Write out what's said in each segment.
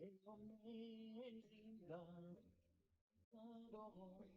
Amazing God, God always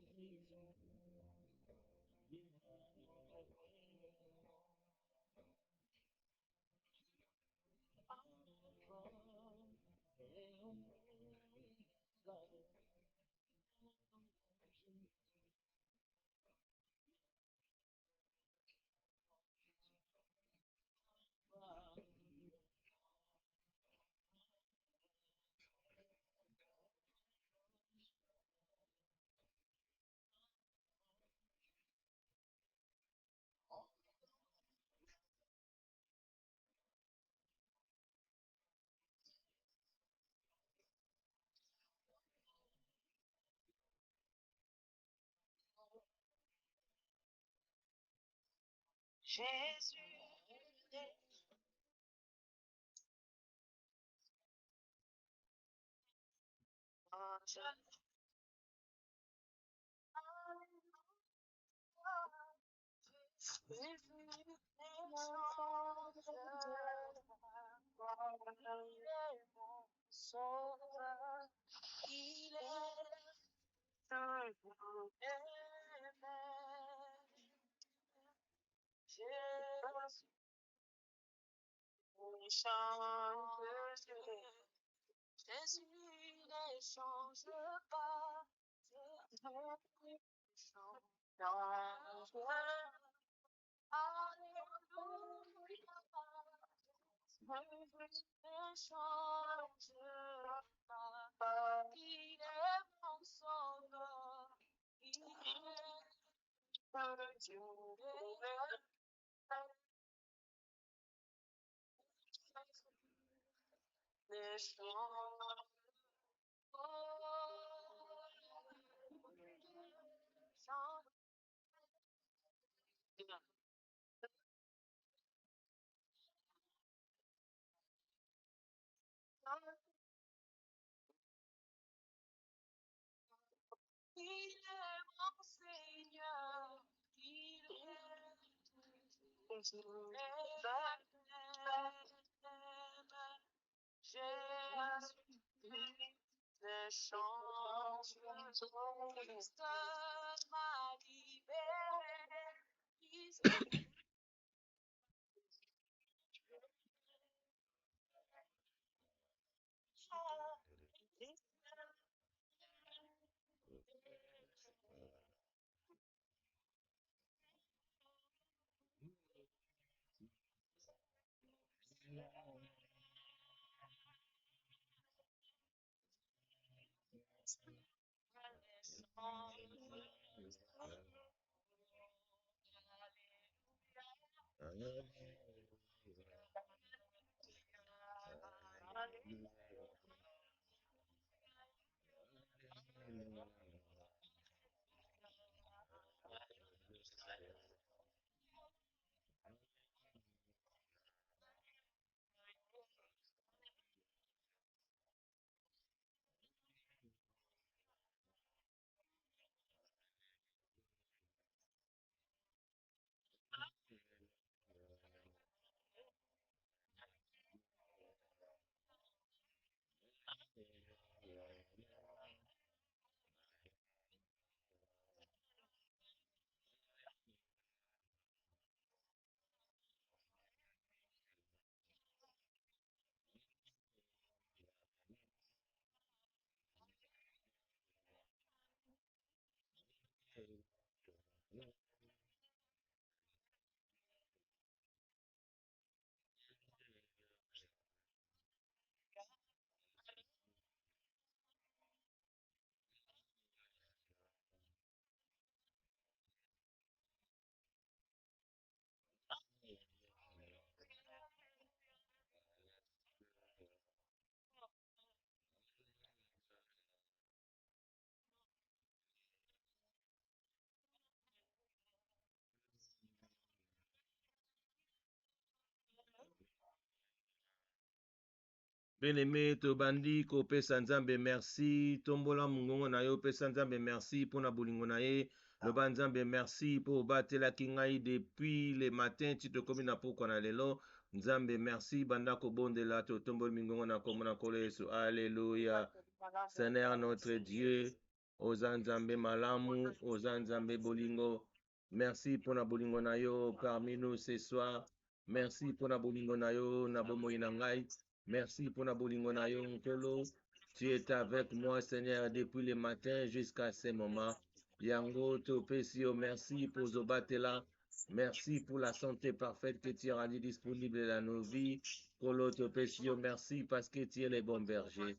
Jésus est je Jésus est il est mon sauveur, il est toujours aimé. Jésus ne change, Jésus ne change pas, Jésus ne change pas. Alléluia, Jésus ne change pas, il est mon sauveur, il est toujours ne change. Il est mon Seigneur, il est toujours Jésus ne change, Christ m'a libéré, Christ Bien-aimé, Tobandi, Kopesa Nzambe, merci. Tombola Mungongo na yo, Pesa Nzambe, merci. Pona bolingo na ye, Loba Nzambe, merci. Po batela kingai depuis le matin, Tito komi na poko na lelo. Nzambe, merci. Bandako bondela totombol mingongo na komona kolo Yesu. Alléluia. Seigneur notre Dieu, oza Nzambe malamu, oza Nzambe bolingo. Merci pour la bolingo na yo parmi nous ce soir. Merci pour la bolingo na yo na bomoi na ngai. Merci pour la bolingo na yo nkolo. Tu es avec moi, Seigneur, depuis le matin jusqu'à ce moment. Yango topesi yo, merci pour Zobatela. Merci pour la santé parfaite que tu as rendue disponible dans nos vies. Kolo topesi yo, merci parce que tu es le bon berger.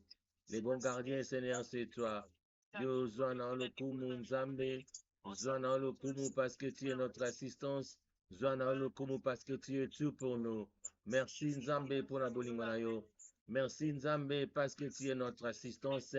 Les bons gardiens, Seigneur, c'est toi. Yo zwana lokumu Nzambe. Zwana lokumu parce que tu es notre assistance. Zwana lokumu parce que tu es tout pour nous. Merci Nzambe pour la bolingo na yo. Merci Nzambe parce que tu es notre assistance.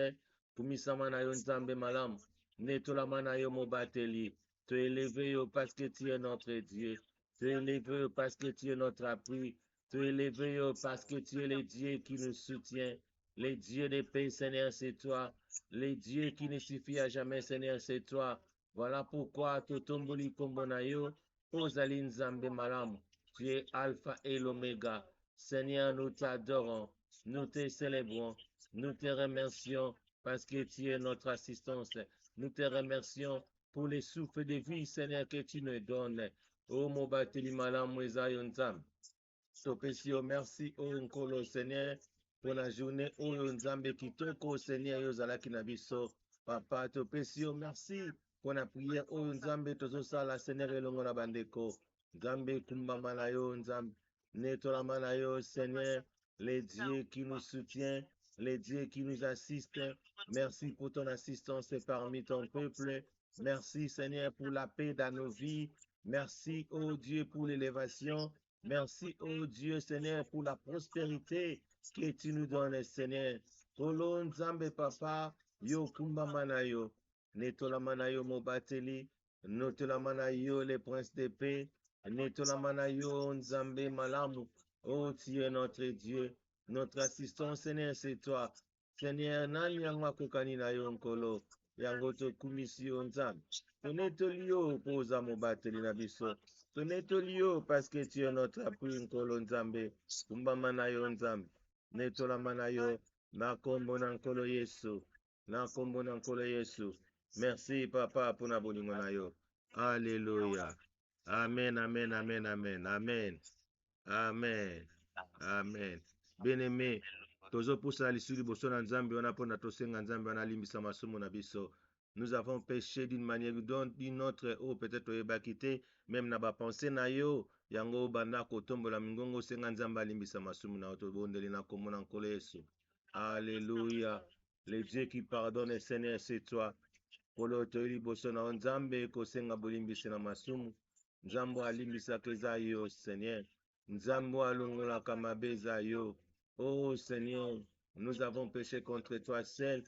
Kumisama na yo Nzambe malam. Netolama na yo mobateli. Te élevé yo parce que tu es notre Dieu. Te élevé yo parce que tu es notre appui. Te élevé yo parce que tu es le Dieu qui nous soutient. Les dieux des pays, Seigneur, c'est toi. Les dieux qui ne suffisent à jamais, Seigneur, c'est toi. Voilà pourquoi Totomboli Kombonayo, Ozali Nzambe Malam, tu es Alpha et l'Oméga. Seigneur, nous t'adorons, nous te célébrons, nous te remercions parce que tu es notre assistance. Nous te remercions pour les souffles de vie, Seigneur, que tu nous donnes. Oh, Mobateli Malam, Mwezayon Nzambe. Topesio, merci, oh Nkolo, Seigneur, pour la journée, oh Nzambe Kitoko, Seigneur, Yozalaki Nabiso. Papa, Topesio, merci pour la prière, oh Nzambe, Tozosala, Seigneur, Elongo na Bandeko. Nzambe Kumbama na yo, Nzambe, Netolama na yo, Seigneur, les dieux qui nous soutiennent, les dieux qui nous assistent. Merci pour ton assistance parmi ton peuple. Merci, Seigneur, pour la paix dans nos vies. Merci, oh Dieu, pour l'élévation. Merci, oh Dieu, Seigneur, pour la prospérité que tu nous donnes, Seigneur. Tolo Nzambe Papa, yo kumba manayo, netola manayo mobateli, notola manayo les princes de paix, netola manayo Nzambe malamu. Oh, tu es notre Dieu, notre assistant, Seigneur, c'est toi. Seigneur, nani yango akokani na yo nkolo, yango tokumisi yo Nzambe. Tonetoli yo poza mobateli na biso. Tonetoli yo parce que tu es notre appui nkolo Nzambe. Kumbama na yo Nzambe. Netolama na yo. Na kombo na nkolo Yesu. Na kombo na nkolo Yesu. Merci papa pour na bolingo na yo. Alléluia. Amen, amen, amen, amen, amen. Amen. Amen. Bien-aimé, tozopusa lisu liboso na Nzambe wana mpona tosenga Nzambe wana alimbisa masumu na biso. Nous avons péché d'une manière ou d'une autre, ou peut-être oyebaki te, même na bapense na yo, yango banda kotombola mingongo senga Nzambe alimbisa masumu na yo tobondeli na kombo na nkolo Yesu. Alléluia. Le Dieu qui pardonne, Seigneur, c'est toi. Polo toyi liboso na yo Nzambe kosenga bolimbisi na masumu. Nzambe alimbisaka eza yo, Seigneur. Nzambe alongolaka mabe eza yo. Oh Seigneur, nous avons péché contre toi seul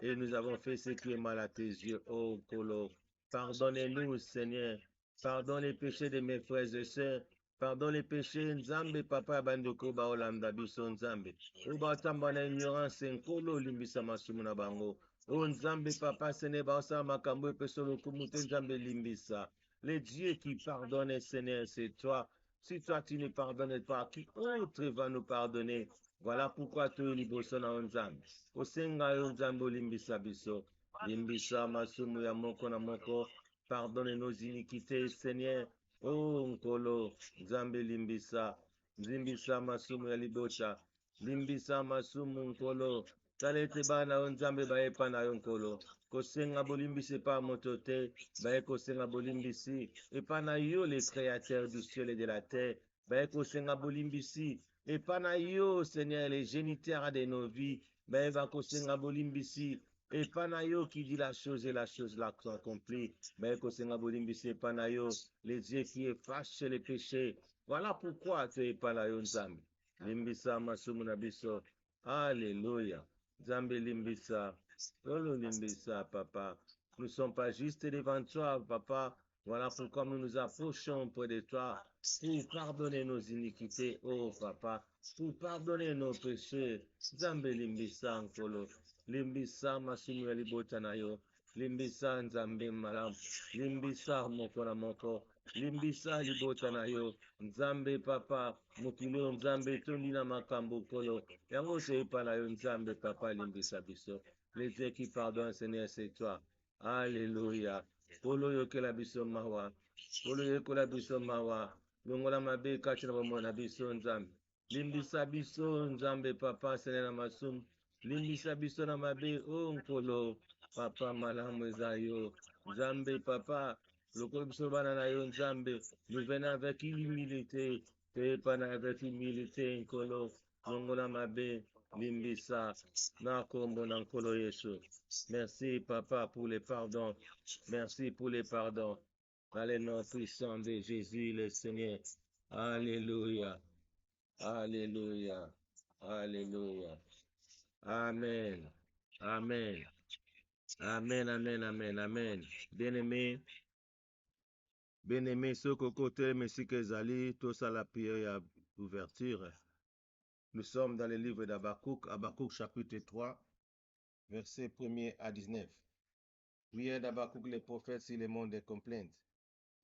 et nous avons fait ce qui est mal à tes yeux, oh Kolo. Pardonnez-nous, Seigneur. Pardonne les péchés de mes frères et sœurs. Pardonne les péchés, Nzambe, papa, bandoko, baolanda biso, Nzambe. Obatamba na ignorance, Nkolo, limbisa masumu na bango. Oh Nzambe, papa, Seigneur, baosala makambo epeso lokumu te, Nzambe, limbisa. Le Dieu qui pardonne, Seigneur, c'est toi. Si toi, tu ne pardonnes pas, qui autre va nous pardonner? Voilà pourquoi tu es liboso na Nzambe. Osenga yo Nzambe olimbisa biso. Limbisa masumu ya moko na moko. Pardonne nos iniquités, Seigneur. Oh Nkolo, Nzambe limbisa. Limbisa masumu ya libota. Limbisa masumu Nkolo. Tala ete bana yo Nzambe bayepa na yo Nkolo. Kosenga bolimbisi epa moto te. Baye kosenga bolimbisi epa na yo le créateur du ciel et de la terre. Baye kosenga bolimbisi epa na yo Seigneur le géniteur de nos vies. Baye bakosenga bolimbisi epa na yo qui dit la chose et la chose la accomplie. Baye kosenga bolimbisi epa na yo les dieux qui effacent les péchés. Voilà pourquoi tu es epa na yo Nzambe. Limbisa masumu na biso. Alléluia. Nzambe limbisa. Tolo limbisa papa. Nous ne sommes pas juste devant toi, papa. Voilà pourquoi nous nous approchons près de toi pour pardonner nos iniquités, oh papa, pour pardonner nos péchés. Nzambe limbisa nkolo. Limbisa masumu ya libota na yo. Limbisa Nzambe malam. Limbisa moko na moko. limbisa libota na yo nzambe papa mokili oyo nzambe tondi na makambo kolo yango se epa na yo nzambe papa limbisa biso les dieux qui pardonnent Seigneur c'est toi alléluia kolo yokela biso mawa kolo yekola biso mawa longola mabe kati na bomoi na biso nzambe limbisa biso nzambe papa Seigneur na masumu limbisa biso na mabe o nkolo papa malamu eza yo nzambe papa lokola biso bana na yo nzambe nous venons avec humilité toyepana avec humilité nkolo longola mabe limbisa na kombo na nkolo yesu merci papa pour les pardons merci pour les pardons dans le nom puissant de Jésus le Seigneur alléluia alléluia alléluia amen amen amen amen amen amen bien-aimé bien-aimé soko kote mesika ezali tosala prière ya ouverture nous sommes dans le livre d'Habakkuk Habakkuk chapitre 3 verset 1er à 19 prière d'Habakkuk le prophète sur le monde des complaintes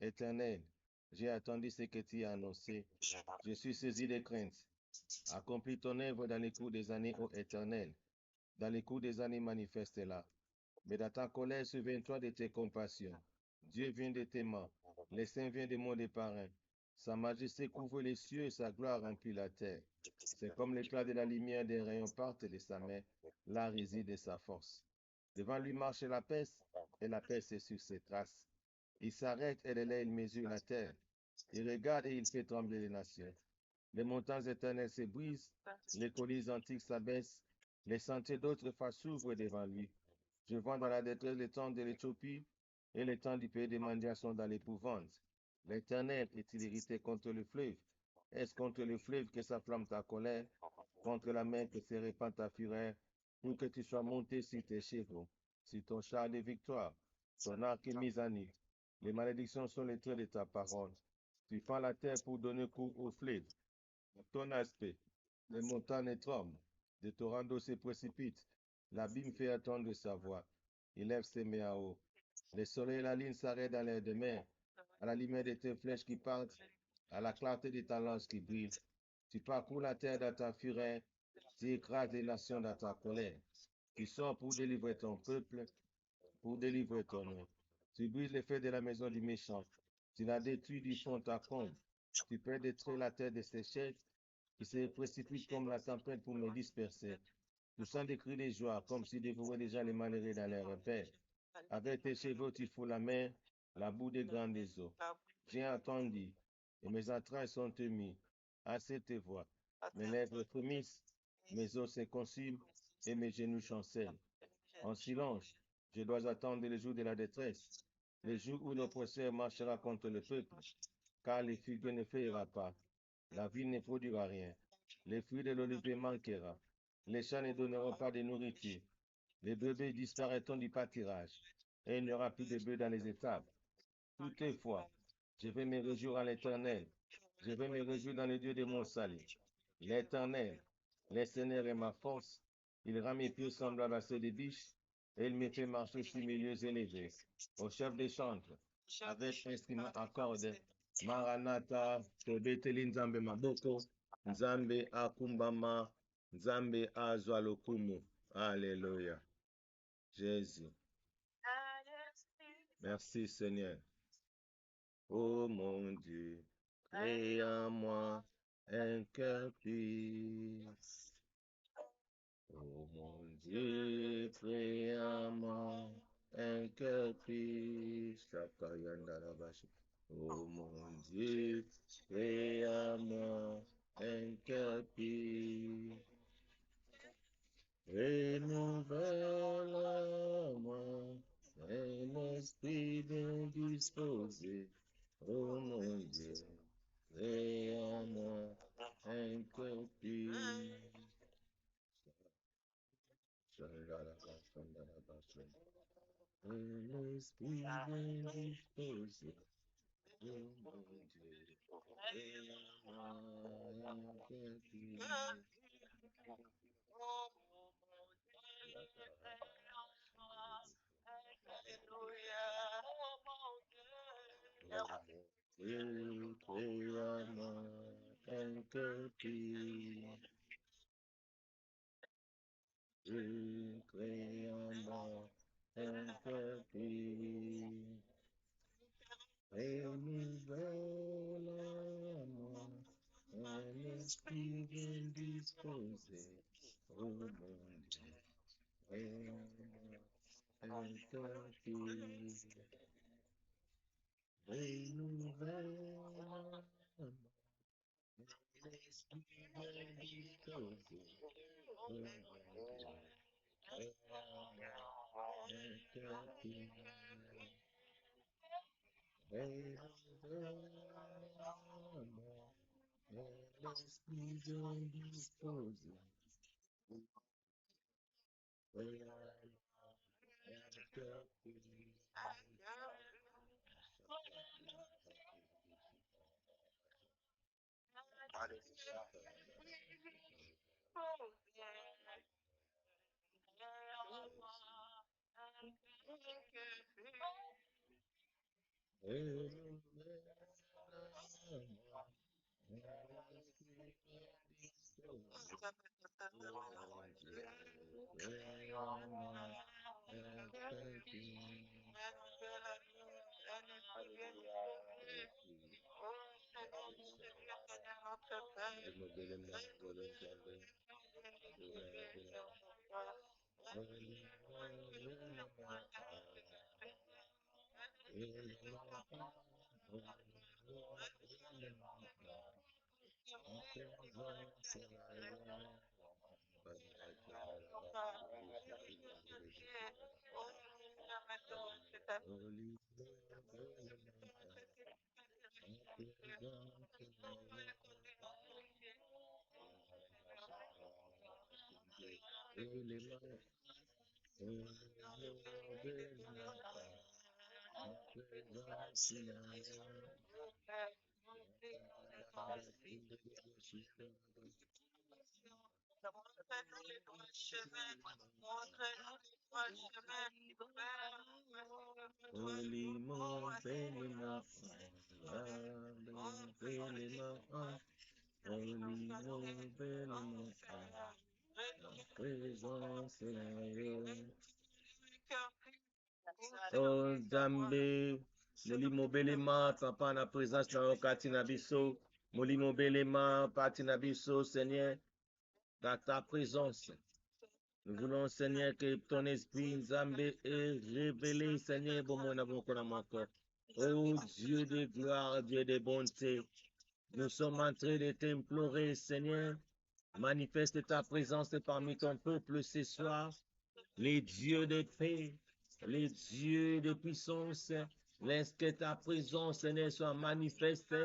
Éternel j'ai attendu ce que tu as annoncé je suis saisi de crainte accomplis ton œuvre dans les cours des années ô Éternel dans les cours des années manifeste-la mais dans ta colère souviens-toi de tes compassions Dieu vient de tes mains les saints viennent de mon des parrains sa majesté couvre les cieux et sa gloire remplit la terre c'est comme l'éclat de la lumière des rayons partent de sa main là réside sa force devant lui marche la peste et la peste est sur ses traces il s'arrête et de là il mesure la terre il regarde et il fait trembler les nations les montagnes éternelles se brisent les collines antiques s'abaissent les sentiers d'autrefois s'ouvrent devant lui je vois dans la détresse les temps de l'Éthiopie et les temps du pays des mendiants sont dans l'épouvante. L'Éternel est-il irrité contre le fleuve? Est-ce contre le fleuve que s'afflamme ta colère? Contre la mer que se répand ta fureur? Pour que tu sois monté sur tes chevaux, sur ton char de victoire, ton arc est mis à nu. Les malédictions sont les traits de ta parole. Tu fends la terre pour donner cours au fleuve. Ton aspect, les montagnes tremblent, des torrents d'eau se précipitent. L'abîme fait attendre sa voix. Il lève ses mains en haut. Le soleil et la lune s'arrêtent dans l'air de mer. À la lumière de tes flèches qui partent, à la clarté de ta lance qui brille. Tu parcours la terre dans ta fureur. Tu écrases les nations dans ta colère. Tu sors pour délivrer ton peuple, pour délivrer ton nom. Tu brises les feux de la maison du méchant. Tu la détruis du fond ta combe. Tu peux détruire la terre de ses chefs qui se précipitent comme la tempête pour me disperser. Poussant des cris de joie, comme si dévoraient déjà les malheureux dans leur repère. Avec tes cheveux, tu fous la mer, la boue des grandes eaux. J'ai entendu, et mes entrailles sont émues à cette voix. Mes lèvres frémissent, mes os se consument, et mes genoux chancellent. En silence, je dois attendre le jour de la détresse, le jour où l'oppresseur marchera contre le peuple, car le figuier ne feuillera pas, la vigne ne produira rien, les fruits de l'olivier manquera, les champs ne donneront pas de nourriture, les bébés disparaîtront du pâturage, et il n'y aura plus de bœufs dans les étables. Toutefois, je vais me réjouir à l'Éternel, je vais me réjouir dans le Dieu de mon salut. L'Éternel, le Seigneur est ma force, il rend mes pieds semblables à ceux des biches, et il me fait marcher sur mes lieux élevés. Au chef des chantres, avec instrument à cordes, Maranatha, Tobeteli Nzambe Maboko, Nzambe Akumbama, Nzambe Azwa Lokumu. Alléluia. Jésus. Merci Seigneur. Oh mon Dieu, crée en moi un cœur pur. Oh mon Dieu, crée en moi un cœur pur. Oh mon Dieu, crée en moi un cœur pur. Renouvelle-moi un esprit bien disposé. Oh mon Dieu, crée en moi un cœur pur. Un esprit bien disposé. Oh mon Dieu, crée en moi un cœur pur. Un esprit indisposé au monde, un cœur qui renouvelle, l'esprit indisposé au monde, un cœur qui renouvelle, l'esprit indisposé au monde. Oh Nzambe, molimo belema, papa na présence na okati na biso, molimo belema, pati na biso, Seigneur, dans ta présence. Nous voulons, Seigneur, que ton esprit, Nzambe, est révélé, Seigneur, bon mon encore. Oh Dieu de gloire, Dieu de bonté, nous sommes en train de t'implorer, Seigneur, manifeste ta présence parmi ton peuple ce soir. Les dieux de paix, les dieux de puissance, laisse que ta présence, Seigneur, soit manifeste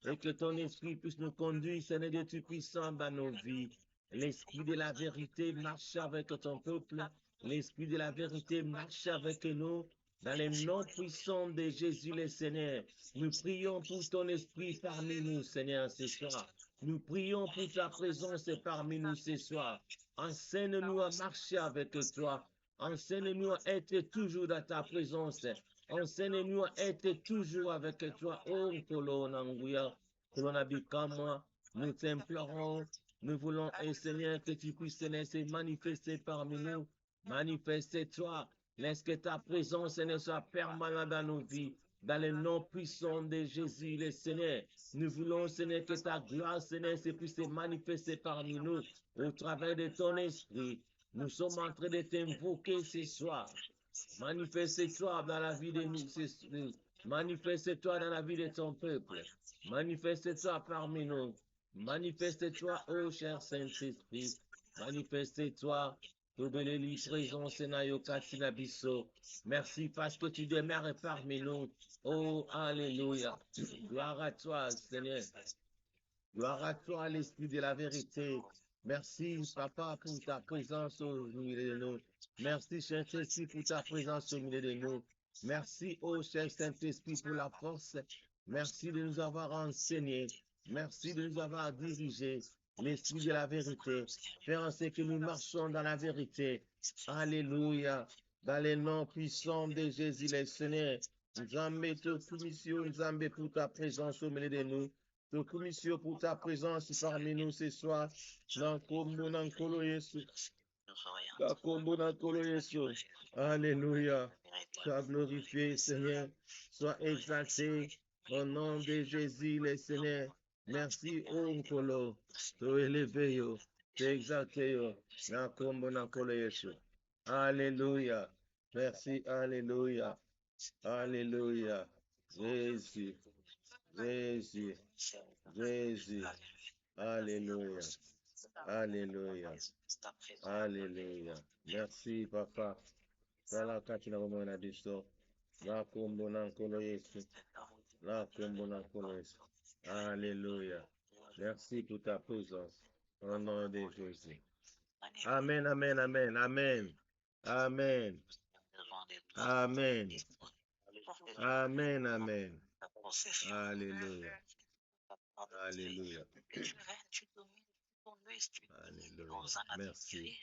et que ton esprit puisse nous conduire, Seigneur, Dieu Tout-Puissant, dans nos vies. L'esprit de la vérité marche avec ton peuple. L'esprit de la vérité marche avec nous. Dans les noms puissants de Jésus le Seigneur, nous prions pour ton esprit parmi nous, Seigneur, ce soir. Nous prions pour ta présence parmi nous ce soir. Enseigne-nous à marcher avec toi. Enseigne-nous à être toujours dans ta présence. Enseigne-nous à être toujours avec toi. Oh, Kolonanguya, Kolonabikama, nous t'implorons. Nous voulons, Seigneur, que tu puisses se manifester parmi nous. Manifeste-toi. Laisse que ta présence, Seigneur, soit permanente dans nos vies. Dans le nom puissant de Jésus, le Seigneur. Nous voulons, Seigneur, que ta gloire, Seigneur, se puisse se manifester parmi nous au travers de ton esprit. Nous sommes en train de t'invoquer ce soir. Manifeste-toi dans la vie de nous. Manifeste-toi dans la vie de ton peuple. Manifeste-toi parmi nous. Manifeste-toi, ô cher Saint-Esprit. Manifeste-toi. Merci parce que tu demeures parmi nous. Oh, alléluia. Gloire à toi, Seigneur. Gloire à toi, l'Esprit de la vérité. Merci, Papa, pour ta présence au milieu de nous. Merci, cher Saint-Esprit, pour ta présence au milieu de nous. Merci, ô cher Saint-Esprit, pour la force. Merci de nous avoir enseignés. Merci de nous avoir dirigés. L'Esprit de la vérité. Faire en sorte que nous marchons dans la vérité. Alléluia. Dans les noms puissants de Jésus, le Seigneur. Nzambe, Tokumisio, Nzambe, pour ta présence au milieu de nous. Tokumisio, pour ta présence parmi nous ce soir. Nankombo, Nankolo Yesu. Nakombo, Nankolo Yesu. Alléluia. Sois glorifié, Seigneur. Sois exalté. Au nom de Jésus, le Seigneur. Merci, Onkolo. Te élevé, yo. Te exalté, yo. Nakombo, Nankolo Yesu. Alléluia. Merci, Alléluia. Alléluia. Jésus. Jésus. Jésus. Alléluia. Alléluia. Alléluia. Merci, Papa. Sala katina bomo na diso. La kombo na nkolo Yesu. La kombo na nkolo Yesu. Alléluia. Merci pour ta présence. Au nom de Jésus. Amen, amen, amen, amen. Amen. Amen. Amen, amen. Alléluia. Alléluia. Alléluia. Merci.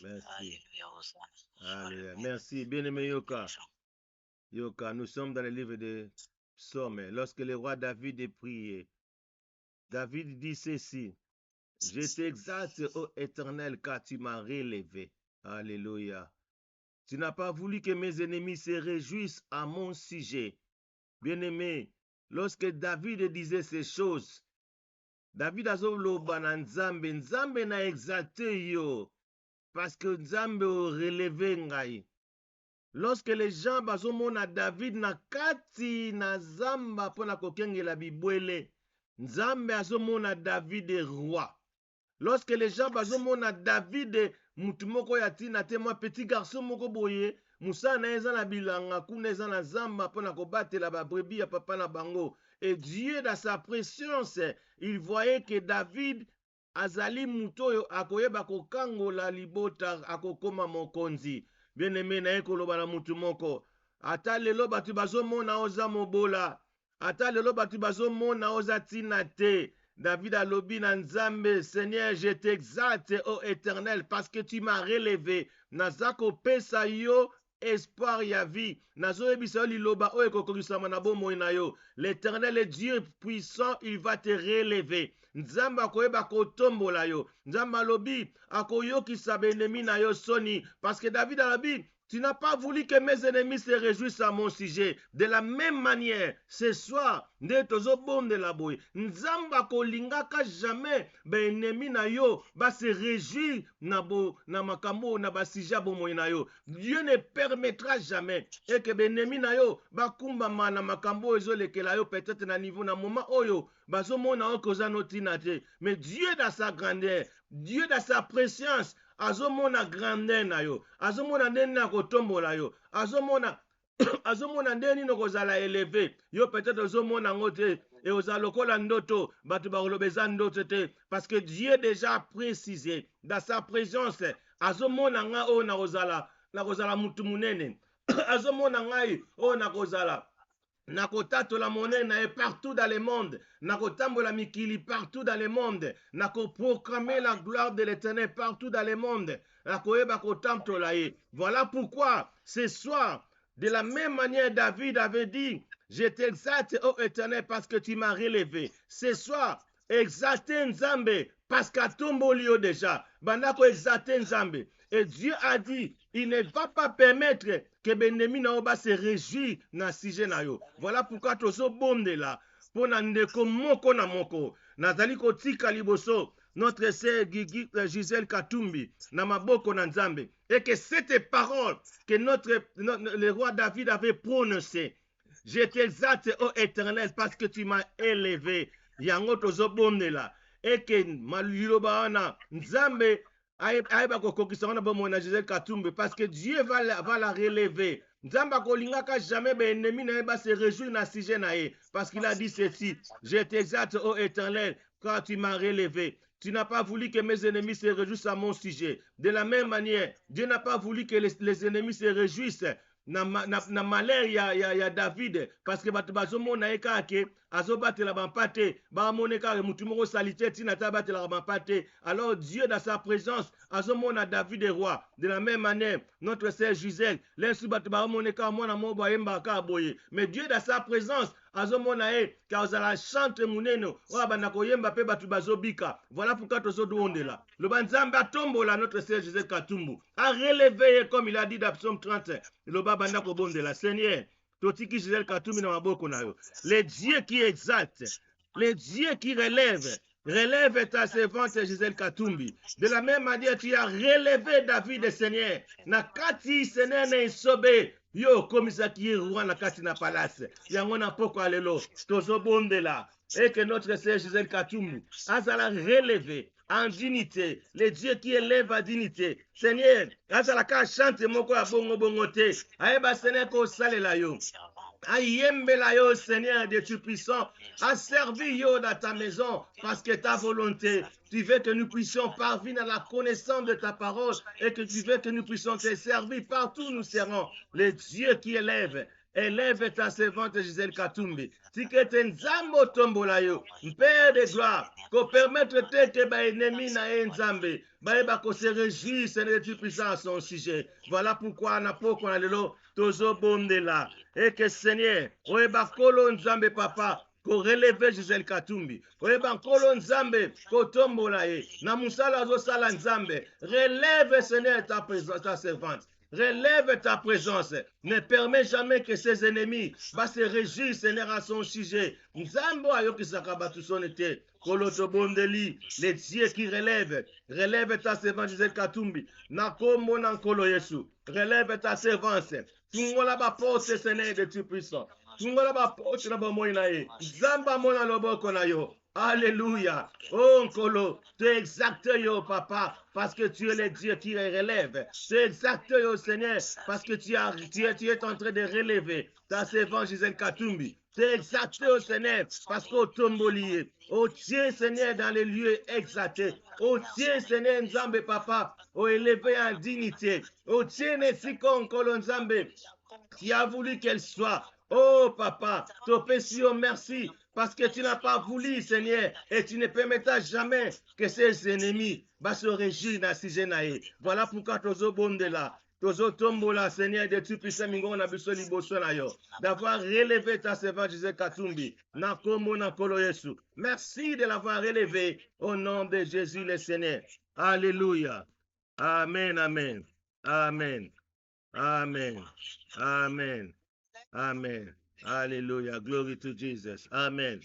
Merci. Alléluia. Merci. Bien-aimé Yoka. Yoka, nous sommes dans le livre de Psaumes. Lorsque le roi David est prié, David dit ceci: je t'exalte, ô Éternel, car tu m'as relevé. Alléluia. Tu n'as pas voulu que mes ennemis se réjouissent à mon sujet. Bien-aimé, lorsque David disait ces choses, David azoloba na Nzambe, Nzambe na exalté yo, parce que Nzambe o relevé ngai. Lorsque les gens bazomona David na kati na zamba pona kokengela bibwele, Nzambe azomona David roi. Lorsque les gens bazomona David mutu moko ya tina te, moi petit garçon moko boye, musa na eza na bilanga kuna eza na zamba pona kobatela ba brebis ya papa na bango. Et Dieu dans sa préscience, il voyait que David azali muto akoyeba kokangola libota akokoma mokonzi. Bien-aimé na ekoloba na mutu moko. Ata lelo batu bazomona oza mobola. Ata lelo batu bazomona oza tina te. David alobi na Nzambe, Seigneur, je t'exalte, ô Éternel, parce que tu m'as relevé. Nazako pesa yo espoir ya vie. Nazo ebisa yo liloba o ekokokisama na bomoi na yo. L'Éternel est Dieu puissant, il va te relever. Nzambe akoyeba kotombola yo. Nzambe alobi akoyokisa benemi na yo soni, parce que David alobi, tu n'as pas voulu que mes ennemis se réjouissent à mon sujet. De la même manière, ce soir, Nzamba kolingaka jamais ben ennemi na yo ba se réjouir na makambo na ba sija bomoi na yo. Dieu ne permettra jamais et que ben ennemi na yo ba kumbama na makambo ezolekela yo peut-être na niveau na moment oyo bazomona okoza notina te. Mais Dieu dans sa grandeur, Dieu dans sa préscience, azomona grandeur na yo, azomona ndeni na kotombola yo, azomona azomona ndeni no kozala élevé. Yo peut-être azomona ngote et oza lokola ndoto, batu bakolobeza ndoto te, parce que Dieu déjà a précisé dans sa présence, azomona nga o na kozala mutu munene, azomona ngai o na kozala nakotatola monene na ye partout dans le monde, nakotambola mikili partout dans le monde, nakoproclamer la gloire de l'Éternel partout dans le monde, nakoyeba kotambola ye. Voilà pourquoi ce soir, de la même manière David avait dit, je t'exalte ô Éternel parce que tu m'as relevé. Ce soir, exalte Nzambe parce qu'à tombolio déjà, bandako exalte Nzambe. Et Dieu a dit, il ne va pas permettre que Benemi Naoba se réjouisse na sujet na yo. Voilà pourquoi tozo bonde là, pour ndeko moko na moko, nazali kotika liboso, notre sœur Gisèle Katumbi, na maboko na Nzambe, et que cette parole que le roi David avait prononcée, je t'exalte ô Éternel parce que tu m'as élevé, yango tozo bonde là, et que maluloba wana Nzambe aïba kokokisa wana bomo na Gisèle Katumbi, parce que Dieu va la relever. Nzamba kolingaka jamais ben ennemi na ba se réjouir na sujet na ye, parce qu'il a dit ceci, je t'exalte ô Éternel car tu m'as relevé. Tu n'as pas voulu que mes ennemis se réjouissent à mon sujet. De la même manière, Dieu n'a pas voulu que les ennemis se réjouissent na malheur ya David, parce que batu bazomona eka ke azobatela bampate bamoneka mutu moko salite tina ta batela bampate. Alors Dieu dans sa présence azomona David et roi. De la même manière, notre sœur Gisèle, l'insu batu bamoneka mwana mo bayemba ka boye. Mais Dieu dans sa présence azomona e kaozala chante muneno oya banda koyemba pe batu bazobika. Voilà pourquoi tozodondela. Le banzambe atombola notre sœur Gisèle Katumbu a relevé comme il a dit dans Psaume 30. Le banda kobondela Seigneur totiki Gisèle Katumbu na maboko na yo. Les dieux qui exaltent, les dieux qui relèvent, relève ta servante Gisèle Katumbi. De la même manière, tu as relevé David, Seigneur. Na kati Seigneur na isobe. Yo komisa ki roi na kati na palace. Yango na poko alelo. Tozo bondela. Et que notre sœur Gisèle Katumbi azala relevé en dignité. Les dieux qui élèvent à dignité. Seigneur, azala ka chante moko ya bongo bongo te. Aeba Seigneur ko salela yo. Ayembela yo, Seigneur de Dieu puissant, a servi yo dans ta maison parce que ta volonté, tu veux que nous puissions parvenir à la connaissance de ta parole et que tu veux que nous puissions te servir partout où nous serons. Les dieux qui élèvent, élève ta servante Gisèle Katumbi. Si que tu nzambo tombola yo, Père de gloire, qu'on permette que ba ennemi na nzambe, ba ko se réjouir, Seigneur de Dieu puissant à son sujet. Voilà pourquoi na poko na lelo tozo bondela. Et que Seigneur, oyeba kolo nzambe papa, ko relever Gisèle Katumbi. Oyeba kolo nzambe, ko tombola ye. Na musala zo sala nzambe. Relève Seigneur ta présence, ta servante. Relève ta présence. Ne permets jamais que ses ennemis va se réjouir, Seigneur, à son sujet. Nzambo ayoki sakabatu sonete. Koloto bondeli, les dieux qui relèvent. Relève ta servante Gisèle Katumbi. Nakombo nankolo Yesu. Relève ta servante. Tungola ba porte Seigneur de Dieu puissant. Tungola ba porte na ba moina ye. Zamba mona loboko na yo. Alléluia. Oh Nkolo, tu es exact yo papa, parce que tu es le Dieu qui relève. Tu es exact yo Seigneur, parce que tu es en train de relever ta servante Gisèle Katumbi. Tu es exact yo Seigneur, parce qu'au tombolier, au Dieu Seigneur dans les lieux exaltés, au Dieu Seigneur Nzambe papa, au élevé en dignité, au Dieu Nesiko Nkolo Nzambe, qui a voulu qu'elle soit. Oh papa, Topesio, merci, parce que tu n'as pas voulu, Seigneur, et tu ne permettras jamais que ses ennemis se réjouissent dans ce sujet. Voilà pourquoi tozo bondela, tozo tombola, Seigneur de Dieu puissant, d'avoir relevé ta servante Gisèle Katumbi, na komo na kolo Yesu. Merci de l'avoir relevé au nom de Jésus le Seigneur. Alléluia. Amen, amen, amen, amen, amen. Amen. Alléluia. Glory to Jesus. Amen.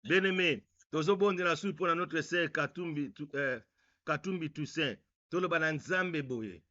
Bien-aimé, tozobonde la suite pour notre sœur Katumbi Toussaint. Tolobana nzambe boye.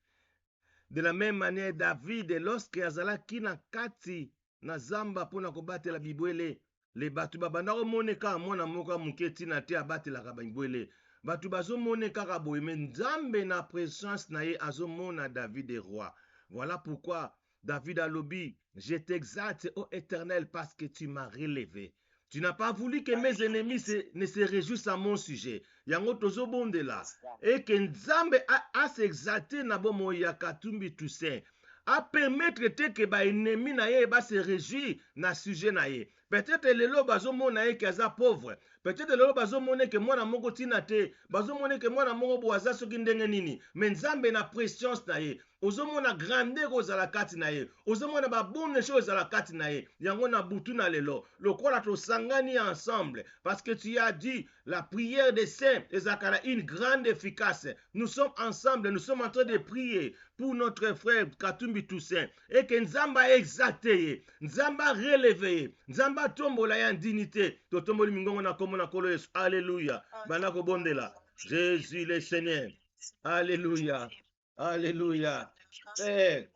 De la même manière, David, lorsque azalaki na kati na zamba pona kobatela bibwele, le batu babanda omoneka mwana moko muke tina te abatelaka bibwele. Batu bazomoneka ka boye, mais nzambe na présence na ye azomona David et roi. Voilà pourquoi David a lobby, je t'exalte, ô Éternel, parce que tu m'as relevé. Tu n'as pas voulu que mes ennemis ne se réjouissent à mon sujet. Yango tozo bondela. Et que Nzambe a s'exalté na bomo ya Katumbi Toussaint. A permettre que ba ennemi na ye ba se réjouir na sujet na ye. Peut-être lelo bazo mona ye kaza pauvre. Peut-être lelo bazo mona que mwana moko tina te. Bazo mona que mwana moko boaza soki ndenge nini. Mais Nzambe na présence na ye. Ozomona grandeur ozala kati na ye. Ozomona ba bonne chose ozala kati na ye. Yango na butu na lelo. Lokola to sangani ensemble. Parce que tu as dit la prière des saints ezakala une grande efficace. Nous sommes ensemble. Nous sommes en train de prier pour notre frère Katumbi Toussaint. Et que Nzamba exalté. Nzamba relevé. Nzamba tombola ya dignité. To tomboli mingongo na komo na kolo Yesu. Alléluia. Banako bondela. Jésus le Seigneur. Alléluia. Alléluia. Père,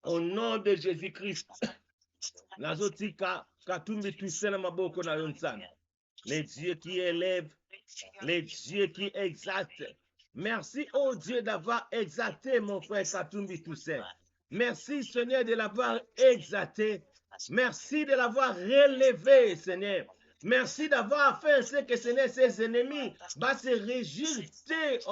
au nom de Jésus-Christ, Nazotika Katumbi Toussaint na maboko na yonsana. Les dieux qui élèvent, les dieux qui exaltent. Merci, oh Dieu, d'avoir exalté mon frère Katumbi Toussaint. Merci, Seigneur, de l'avoir exalté. Merci de l'avoir relevé, Seigneur. Merci d'avoir fait ce que ses ennemis va se réjouir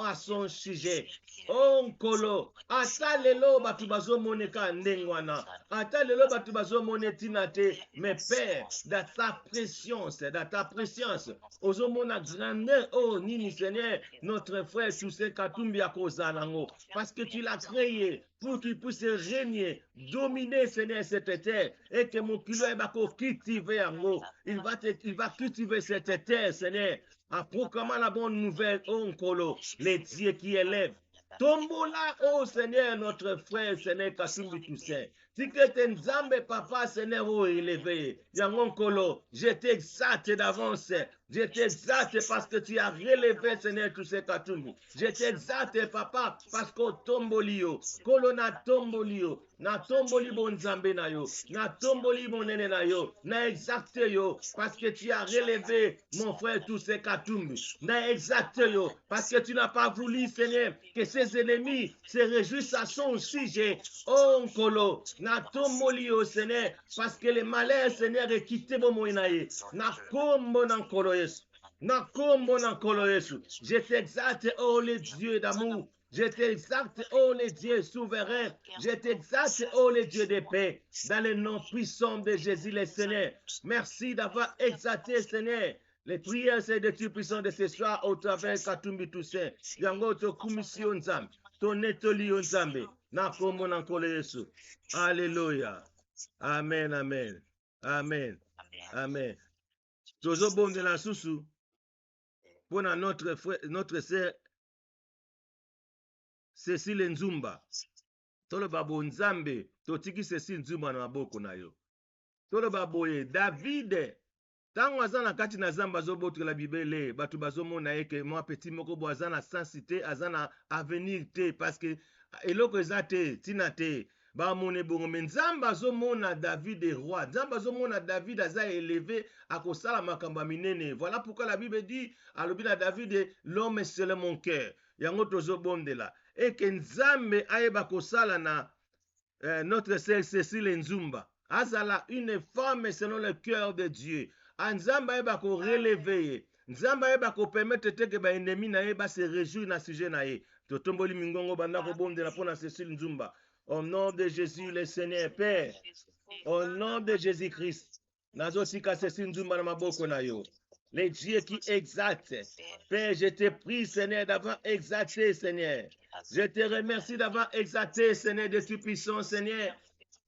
à son sujet. Oh Nkolo, ata lelo batu bazomoneka ndengwana, ata lelo batu bazomonetina te, mais Père, dans ta préscience, ozomona grandeur, oh nini Seigneur, notre frère Toussaint Katumbi Akozanango, parce que tu l'as créé pour qu'il puisse régner, dominer Seigneur cette terre, et que mon kilo est cultiver en haut. Il va cultiver cette terre, Seigneur, en proclamant la bonne nouvelle, oh Nkolo, les dieux qui élèvent. Tombola, oh Seigneur, notre frère, Seigneur, Katumbi Toussaint. Si que t'es Nzambe, papa, Seigneur, oh élevé. Yangon Kolo, je t'exalte d'avance. Je t'exalte parce que tu as relevé, Seigneur, Toussaint Katumbi. Je t'exalte, papa, parce qu'on tombolio. Kolo na tombolio. Na tomboli bon Nzambe na yo. Na tomboli bon nene na yo. Na exalte yo. Parce que tu as relevé, mon frère, Toussaint Katumbi. Na exalte yo. Parce que tu n'as pas voulu, Seigneur, que ses ennemis se réjouissent à son sujet. Oh, Nkolo, na tomboli yo, Seigneur, parce que le malheur, Seigneur, est quitté mon moïnaïe. Na kombo na Nkolo Yesu. Na kombo na Nkolo Yesu. Je t'exalte, oh, les dieux d'amour. Je t'exalte, oh, les dieux souverains. Je t'exalte, oh, les dieux de paix. Dans le nom puissant de Jésus, le Seigneur. Merci d'avoir exalté, Seigneur. Les prières, c'est de Dieu puissant de ce soir au travers de Katumbi Toussaint. Yango to commission Nzambe. Ton etoli Nzambe. Na kombo na Nkolo Yesu. Alléluia. Amen, amen. Amen. Amen. Toujours bon de la sousou. Pour notre frère, notre sœur Cécile Nzumba. Tolo babo Nzambe. Totiki Cécile Nzumba na maboko na yo. Tolo baboye David. Tango azana kati na zamba zobotre la Bible, batu bazomona eke moi petit moko bo azana sensité, azana avenir te parce que eloko ezate tina te. Ba mone bongo Nzamba azomona David est roi. Nzamba azomona David aza élevé à kosala makamba minene. Voilà pourquoi la Bible dit alobi na David l'homme est selon mon cœur. Yango tozobondela. Et que Nzambe ayeba kosala na notre sœur Cécile Nzumba. Azala une femme selon le cœur de Dieu. Nzamba eba ko relever. Nzamba eba ko permettre te que ba ennemi na eba se réjouir na sujet na ye. Totomboli mingongo banda ko bonde la pona Cécile Nzumba. Au nom de Jésus le Seigneur Père. Au nom de Jésus-Christ. Nazo sika Cécile Nzumba na maboko na yo. Les dieux qui exaltent. Père, je te prie, Seigneur, d'avoir exalté, Seigneur. Je te remercie d'avoir exalté, Seigneur, de tout puissant, Seigneur.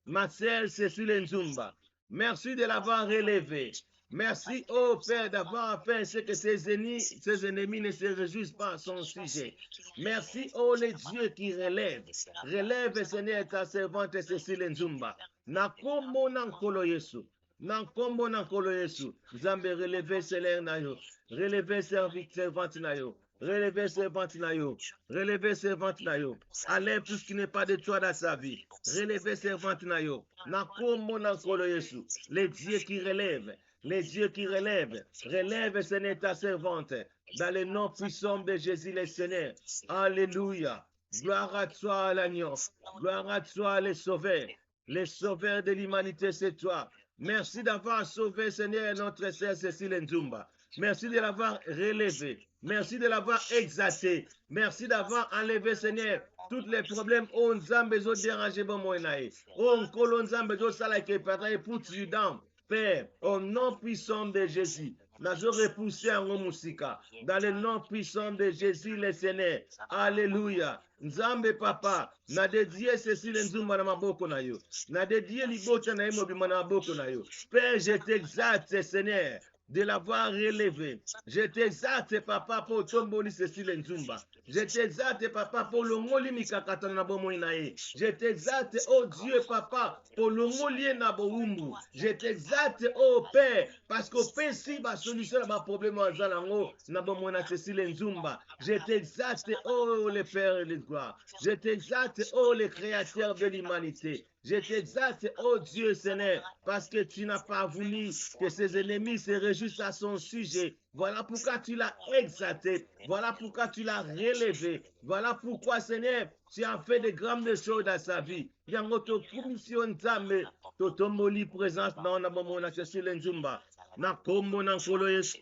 Ma sœur Cécile Nzumba. Merci de l'avoir relevé. Merci, oh Père, d'avoir fait ce que ses ennemis ne se réjouissent pas à son sujet. Merci, oh les dieux qui relèvent. Relève, Seigneur, ta servante Cécile Nzumba. Nakombo nankolo Yesu. Nankombo nankolo Yesu. Nzambe releve Seigneur na yo. Releve servante na yo. Relevez servante na yo. Relevez servante na yo. Enlève tout ce qui n'est pas de toi dans sa vie. Relevez servante na yo. Nakombo nankolo Yesu. Les dieux qui relèvent. Les dieux qui relèvent. Relève, Seigneur, ta servante. Dans le nom puissant de Jésus le Seigneur. Alléluia. Gloire à toi, l'agneau. Gloire à toi, le sauveur. Le sauveur de l'humanité, c'est toi. Merci d'avoir sauvé, Seigneur, notre sœur Cécile Nzumba. Merci de l'avoir relevé. Merci de l'avoir exalté. Merci d'avoir enlevé, Seigneur, tous les problèmes. Oh, Nzambe, zo dérangé bon moyenae. Oh, Nkolo Nzambe, zo salake patra et pour tu dans. Père, au nom puissant de Jésus, nous avons repoussé en Musika. Dans le nom puissant de Jésus, le Seigneur. Alléluia. Nzambe papa, na dédié Cécile Nzumba na maboko na yo. Na dédié libota na imo bima na maboko na yo. Père, je t'exalte, Seigneur, de l'avoir relevé. Je t'exalte, papa, pour tomboli Cécile Nzumba. Je t'exalte, papa, pour le moli mikakata na bomo inae. Je t'exalte, oh Dieu, papa, pour le moli na boumbu. Je t'exalte, oh Père, parce qu'au Père, si ma solution à ma problème en zalango, na bomo na Cécile Nzumba. Je t'exalte, oh le Père et le gloire. Je t'exalte, oh le Créateur de l'humanité. Je t'exalte, oh Dieu Seigneur, parce que tu n'as pas voulu que ses ennemis se réjouissent à son sujet. Voilà pourquoi tu l'as exalté. Voilà pourquoi tu l'as relevé. Voilà pourquoi, Seigneur, tu as fait de grandes choses dans sa vie. Yangoto commission Nzambe, totomoli présence dans la Cécile Nzumba. Na kombo na nkolo Yesu.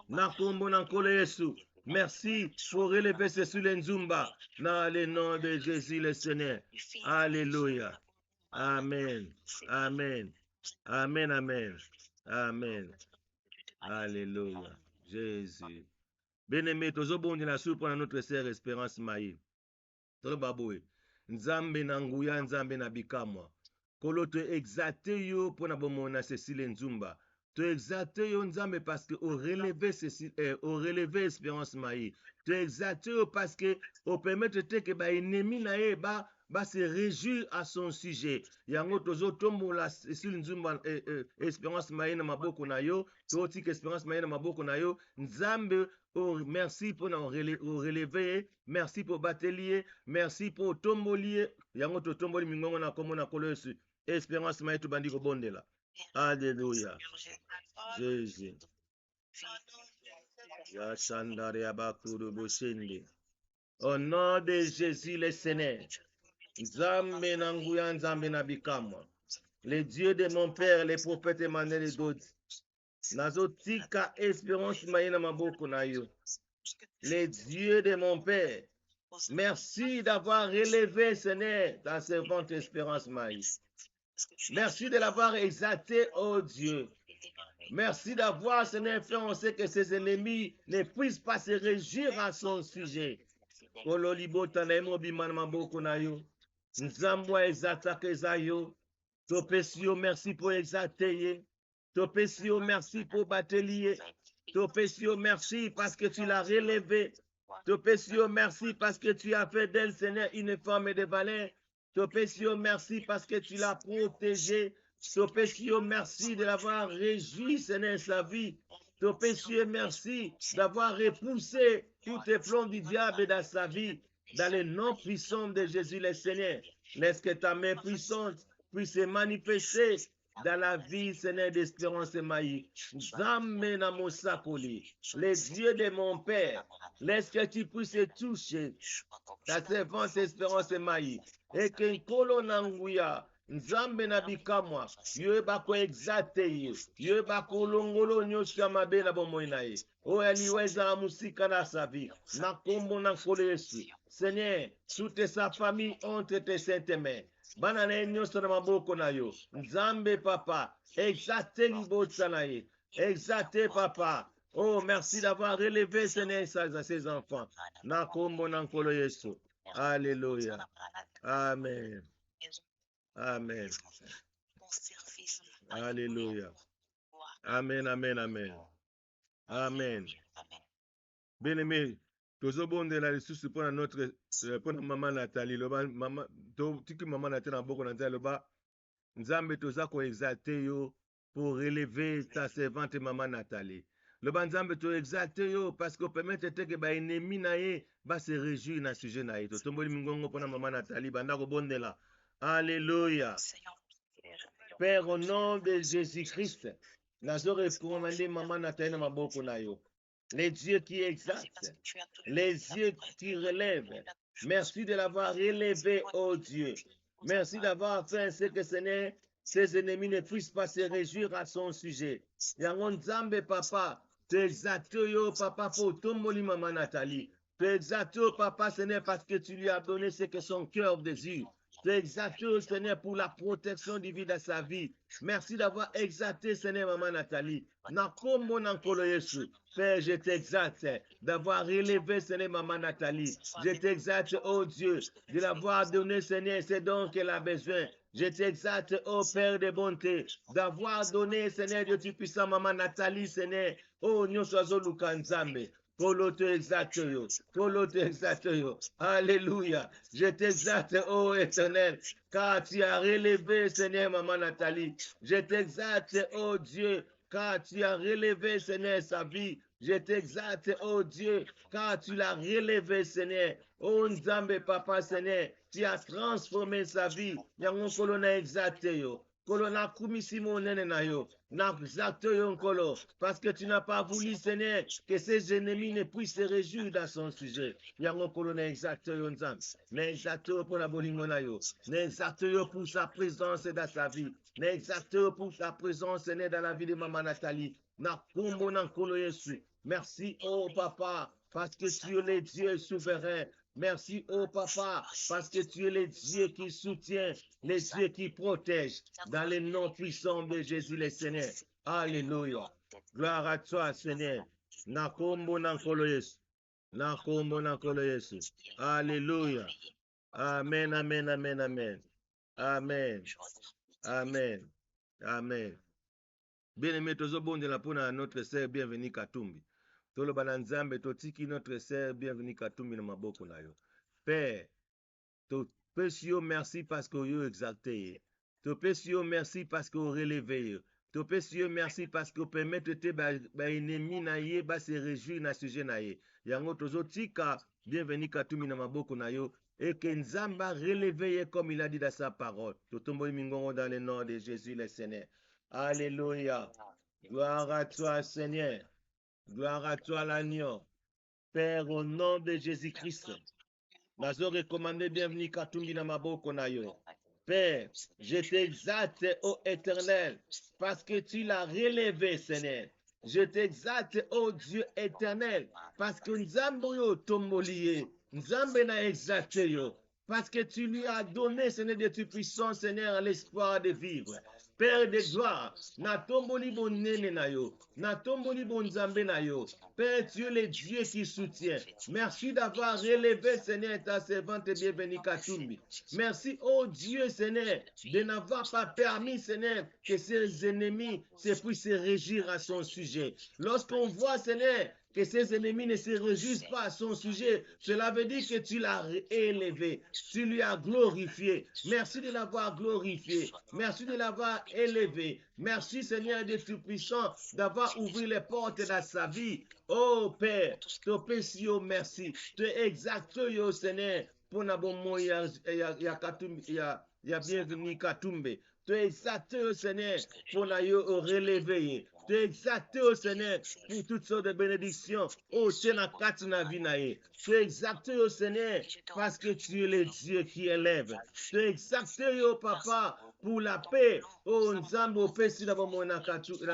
Na kombo na nkolo Yesu. Merci pour relever ce sur les Nzumba. Dans le nom de Jésus le Seigneur. Alléluia. Amen. Amen. Amen. Amen. Amen. Alléluia. Jésus. Bien-aimé, tozobondi na soupe na notre sœur Espérance Maï. Tolobaboe. Nzambe na nguya, nzambe na bikamwa. Kolo te exate yo pona bomona Cécile Nzumba. Te exate yo nzambe parce que au relevé Espérance Maï. Te exate yo parce que au permettre te que ba ennemi na ye ba se réjouir à son sujet. Yango tozo tombo la Cécile Nzumba Espérance Maï na maboko na yo. Toti que Espérance Maï na maboko na yo. Nzambe oh, merci pour nous relever, merci pour batelier, merci pour tombolier. Yango to tomboli mingongo na komo na kolosu. Espérance Maï to bandi ko bondela. Alléluia. Jésus. Ya shandare abakuru boshende. Au nom de Jésus le Seigneur. Nzambe na nguya, nzambe na bikamwa. Le Dieu de mon père, les prophètes Emmanuel et d'autres. Nazotika Espérance Maï na maboko na yo. Les dieux de mon père, merci d'avoir relevé, Seigneur, ta servante Espérance Maï. Merci de l'avoir exalté, oh Dieu. Merci d'avoir, Seigneur, fait en sorte que ses ennemis ne puissent pas se réjouir à son sujet. Kololibo tanaimo biman maboko na yo. Nzambwa exalta kezayo. Topesio, merci pour exalter. Topesio, merci pour batelier. Topesio, merci parce que tu l'as relevé. Topesio, merci parce que tu as fait d'elle, Seigneur, une femme de valeur. Topesio, merci parce que tu l'as protégée. Topesio, merci de l'avoir réjoui, Seigneur, sa vie. Topesio, merci d'avoir repoussé tous les plans du diable dans sa vie. Dans le nom puissant de Jésus le Seigneur. Laisse que ta main puissante puisse se manifester dans la vie, Seigneur, d'Espérance Maï. Zambe na mosakoli, les dieux de mon Père, laisse que tu puisses toucher ta servante Espérance Maï. Et que nkolo na nguya, nzambe na bikamwa, yo bako exate yo bako longolo nyosha mabe na bomoi na ye. O aliweza musika na sa vie, na kombo na nkolo Yesu. Seigneur, toute sa famille entre tes saintes mains. Banane nyonso na maboko na yo. Nzambe papa, exate libotsa na ye. Exate papa. Oh, merci d'avoir relevé Seigneur ses enfants. Na kombo na nkolo Yesu. Alléluia. Amen. Amen. Alléluia. Amen, amen, amen. Amen. Bien-aimé, tozobondela lisusu mpona notre mpona mama Nathalie loba mama tiki mama Nathalie na boko na nzambe loba nzambe toza ko exalter yo pour relever ta servante mama Nathalie. Loba nzambe to exalter yo parce que permettre te que ba ennemi na ye ba se réjouir na sujet na ye. To tomboli mingongo mpona mama Nathalie banda ko bondela. Alléluia. Père, au nom de Jésus-Christ, nazo recommander mama Nathalie na maboko na yo. Les dieux qui exaltent, les dieux qui relèvent. Merci de l'avoir relevé, oh Dieu. Merci d'avoir fait ce que Seigneur, ses ennemis ne puissent pas se réjouir à son sujet. Yangon Nzambe papa, te exalte yo papa pour tomboli mama Nathalie. Te exalte yo papa Seigneur parce que tu lui as donné ce que son cœur désire. Te exalte yo Seigneur pour la protection divine de sa vie. Merci d'avoir exalté Seigneur maman Nathalie. Na kombo na nkolo Yesu. Père, je t'exalte d'avoir relevé Seigneur maman Nathalie. Je t'exalte, oh Dieu, de l'avoir donné Seigneur ce dont qu'elle a besoin. Je t'exalte, oh Père de bonté, d'avoir donné Seigneur Dieu Tout-Puissant maman Nathalie Seigneur. Oh nyonso luka nzambe. Kolo te exalte yo. Kolo te exalte yo. Alléluia. Je t'exalte, oh Éternel, car tu as relevé Seigneur maman Nathalie. Je t'exalte, oh Dieu, car tu as relevé, Seigneur, sa vie. Je t'exalte, oh Dieu, car tu l'as relevé, Seigneur. Oh Nzambe, papa, Seigneur, tu as transformé sa vie. Yangon kolona exalte yo. Kolona kumisimo nene na yo. Na exalte yo nkolo. Parce que tu n'as pas voulu, Seigneur, que ses ennemis ne puissent se réjouir dans son sujet. Yangon kolona exalte yo Nzambe. Ne exalte yo pour la bolingo na yo. Ne exalte yo pour sa présence dans sa vie. Ne exalte yo pour sa présence, Seigneur, dans la vie de maman Nathalie. Na kombo na nkolo Yesu. Merci, oh papa, parce que tu es le Dieu souverain. Merci, oh papa, parce que tu es le Dieu qui soutient, le Dieu qui protège. Dans le nom puissant de Jésus le Seigneur. Alléluia. Gloire à toi, Seigneur. Na kombo na nkolo Yesu. Na kombo na nkolo Yesu. Alléluia. Amen, amen, amen, amen. Amen. Amen. Amen. Bien-aimé, tozobondela mpona notre sœur bienvenue Katumbi. Toloba na Nzambe totiki notre sœur bienvenue Katumbi na maboko na yo. Père, topesi yo merci parce que yo exalté ye. Topesi yo merci parce que yo relevé yo. Topesi yo merci parce que permettre te ba ennemi na ye ba se réjouir na sujet na ye. Yango tozotika bienvenue Katumbi na maboko na yo. Et que Nzamba relevé comme il a dit dans sa parole. Totomboli mingongo dans le nom de Jésus le Seigneur. Alléluia. Gloire à toi, Seigneur. Gloire à toi, l'agneau. Père, au nom de Jésus-Christ, nazo recommandé bienvenue Katumbi na maboko na yo. Père, je t'exalte, ô Éternel, parce que tu l'as relevé, Seigneur. Je t'exalte, ô Dieu éternel, parce que Nzambo yo tombolié, Nzambe na exalté yo, parce que tu lui as donné, Seigneur, de tu puissant, Seigneur, l'espoir de vivre. Père de gloire, na tomboli bon nene na yo, na tomboli bon Nzambe na yo. Père, tu es le Dieu qui soutient. Merci d'avoir relevé, Seigneur, ta servante bienvenue Katumbi. Merci, oh Dieu, Seigneur, de n'avoir pas permis, Seigneur, que ses ennemis puissent se réjouir à son sujet. Lorsqu'on voit, Seigneur, que ses ennemis ne se réjouissent pas à son sujet, cela veut dire que tu l'as élevé, tu lui as glorifié. Merci de l'avoir glorifié, merci de l'avoir élevé. Merci, Seigneur de Tout-Puissant, d'avoir ouvert les portes dans sa vie. Oh Père, te pesi yo merci, te exacte yo, Seigneur, pour na bon mo ya bienvenue Katumbi. Te exacte yo, Seigneur, pour na yo relever. Te exacte yo, Seigneur, pour toutes sortes de bénédictions. Oh, c'est na kati na vie na ye. Te exacte yo, Seigneur, parce que tu es le Dieu qui élève. Te exacte yo, Papa, pour la paix. Oh, Nzambo, pesi na bon mo na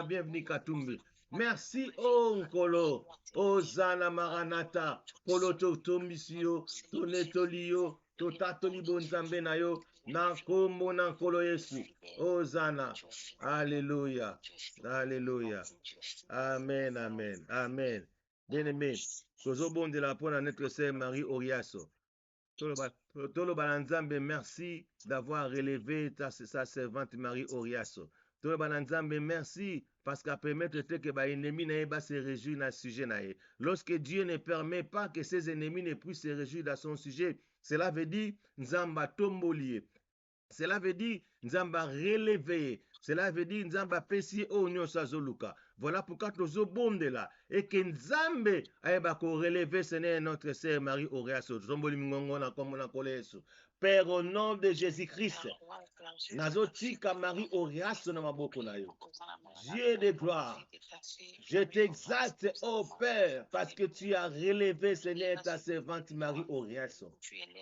bienvenue Katumbi. Merci, oh Nkolo, oh Zana Maranatha, Polo Tomisio, Tonetolio, Totatoli Bonzambe na yo, na kombo na Nkolo Yesu, oh Zana, Alléluia, Alléluia, Amen, Amen, Amen. Bien-aimé, tozobondela mpona notre sœur Marie Oriaso. Toloba Nzambe, merci d'avoir relevé sa servante Marie Oriaso. Toloba Nzambe, merci parce qu'à permettre que les ennemis ne se réjouissent dans ce sujet. Lorsque Dieu ne permet pas que ses ennemis ne puissent se réjouir dans son sujet, cela veut dire Nzamba tombolier. Cela veut dire Nzamba relevé. Cela veut dire Nzamba pesi onyo sazoluka. Voilà pourquoi nous obonde là. Et que Nzambe aeba ko relever Seigneur notre sœur Marie Oriaso. Zomboli mingongo na komona koleso. Père, au nom de Jésus-Christ, nazotika Marie Oriaso na maboko na yo. Dieu de gloire, je t'exalte, ô Père, parce que tu as relevé, Seigneur, ta servante Marie Oriaso.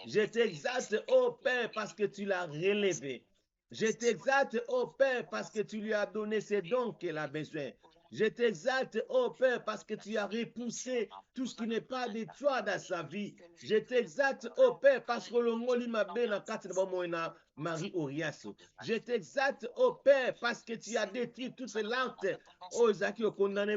Je t'exalte, ô Père, parce que tu l'as relevé. Je t'exalte, ô Père, parce que tu lui as donné ces dons qu'elle a besoin. Je t'exalte, ô Père, parce que tu as repoussé tout ce qui n'est pas de toi dans sa vie. Je t'exalte, ô Père, parce que le moli m'a bien en quatre de Marie Oriaso. Je t'exalte, ô Père, parce que tu as détruit toutes ces lantes. Oh, Zaki, au condamné,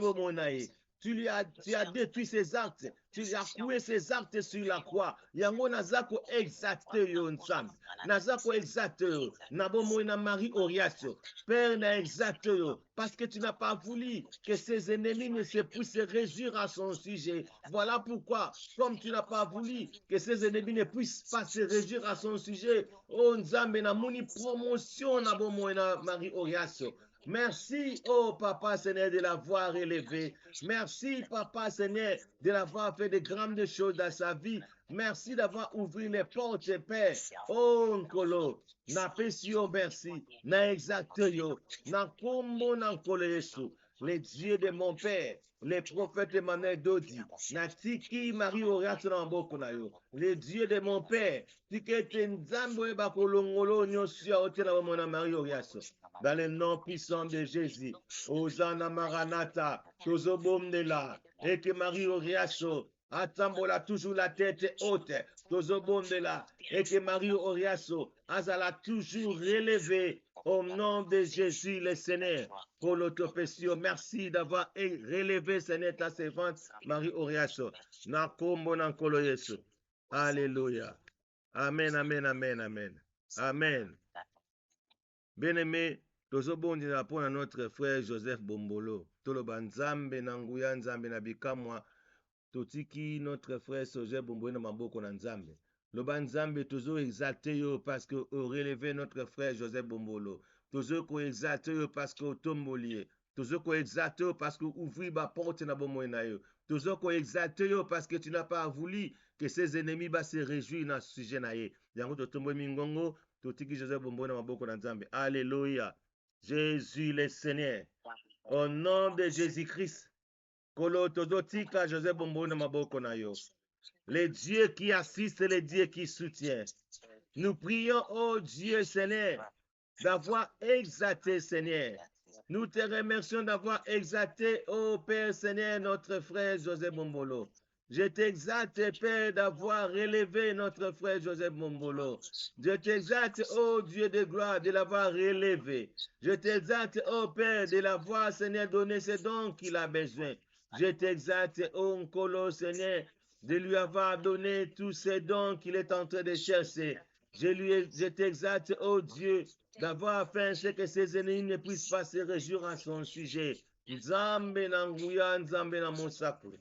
tu as détruit ses actes. Tu as coué ses actes sur la croix. Yango nazako exacte yo ensemble. Nazako exacte yo. Nabomo na Marie Oriaso. Père na exacte yo. Parce que tu n'as pas voulu que ses ennemis ne se puissent se réjouir à son sujet. Voilà pourquoi, comme tu n'as pas voulu que ses ennemis ne puissent pas se réjouir à son sujet, oh Nzambe na moni promotion na bomo na Marie Oriaso. Merci, oh Papa Seigneur, de l'avoir élevé. Merci, Papa Seigneur, de l'avoir fait de grandes choses dans sa vie. Merci d'avoir ouvert les portes, Père. Oh Nkolo, na pesio merci, na exacte yo, na kombo na Nkolo Yesu. les dieux de mon père, les prophètes Emmanuel Dodi, Natiki Marie Oriato na maboko na yo, les dieux de mon père, tikete nzambe bakolongolo nyonso ya otela bomona Marie Oriato, dans le nom puissant de Jésus, Hosanna Maranatha, tozobomdela, et que Marie Oriato atambola toujours la tête haute, tozobomdela, et que Marie Oriato azala toujours relevé au nom de Jésus le Seigneur. Pour l'autopesio, merci d'avoir relevé Seigneur ta servante Marie Oriato. Nakombo nankolo Yesu. Alléluia. Amen, amen, amen, amen. Amen. Bien-aimé, tozobondela pour notre frère Joseph Bombolo. Toloba nzambe na nguya nzambe na bikamwa. Totiki notre frère Joseph Bombolo na maboko na nzambe. Loba nzambe tozo exalté yo parce que au relevé notre frère Joseph Bombolo. Tozo ko exalté yo parce que au tombolier. Tozo ko exalté yo parce que ouvri ba porte na bomo na yo. Tozo ko exalté yo parce que tu n'as pas voulu que ses ennemis ba se réjouir na sujet na ye. Yango to tombo mingongo totiki Joseph Bombolo na maboko na nzambe. Alléluia. Jésus le Seigneur. Au nom de Jésus-Christ. Kolo tozotika Joseph Bombolo na maboko na yo. Les dieux qui assistent, les dieux qui soutiennent. Nous prions, oh Dieu Seigneur, d'avoir exalté, Seigneur. Nous te remercions d'avoir exalté, oh Père Seigneur, notre frère Joseph Bombolo. Je t'exalte, Père, d'avoir relevé notre frère Joseph Bombolo. Je t'exalte, oh Dieu de gloire, de l'avoir relevé. Je t'exalte, oh Père, de l'avoir, Seigneur, donné ce don qu'il a besoin. Je t'exalte, oh Nkolo, Seigneur, de lui avoir donné tous ces dons qu'il est en train de chercher. Je t'exalte, oh Dieu, d'avoir fait ce que ses ennemis ne puissent pas se réjouir à son sujet. Nzambe na nguya, nzambe na mosako.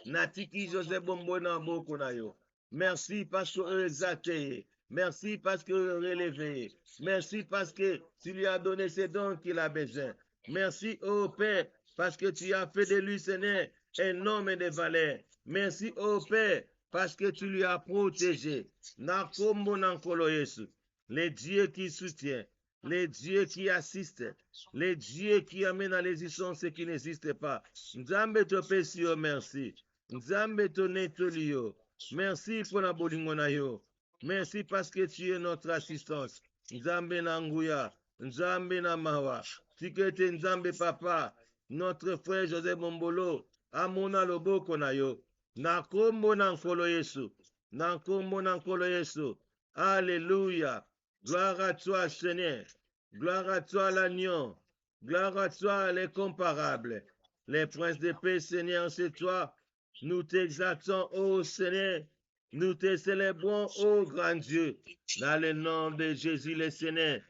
Natiki Joseph Bombo na boko na yo. Merci parce que exalté. Merci parce que relevé. Merci parce que tu lui as donné ces dons qu'il a besoin. Merci, oh Père, parce que tu as fait de lui, Seigneur, un homme de valeur. Merci, oh Père, parce que tu lui as protégé. Nakombo nankolo Yesu. Les dieux qui soutiennent, les dieux qui assistent, les dieux qui amènent à l'existence ce qui n'existe pas. Nzambe to pesi yo merci. Nzambe to netoli yo. Merci pour la bolingo na yo. Merci parce que tu es notre assistance. Nzambe na nguya, Nzambe na mawa. Tikete Nzambe papa, notre frère Joseph Bombolo, amona loboko na yo. Na kombo na nkolo Yesu. Na kombo na nkolo Yesu. Alléluia. Gloire à toi, Seigneur. Gloire à toi, l'agneau. Gloire à toi, l'incomparable. Les princes de paix, Seigneur, c'est toi. Nous t'exaltons, ô Seigneur. Nous te célébrons, ô grand Dieu. Dans le nom de Jésus, le Seigneur.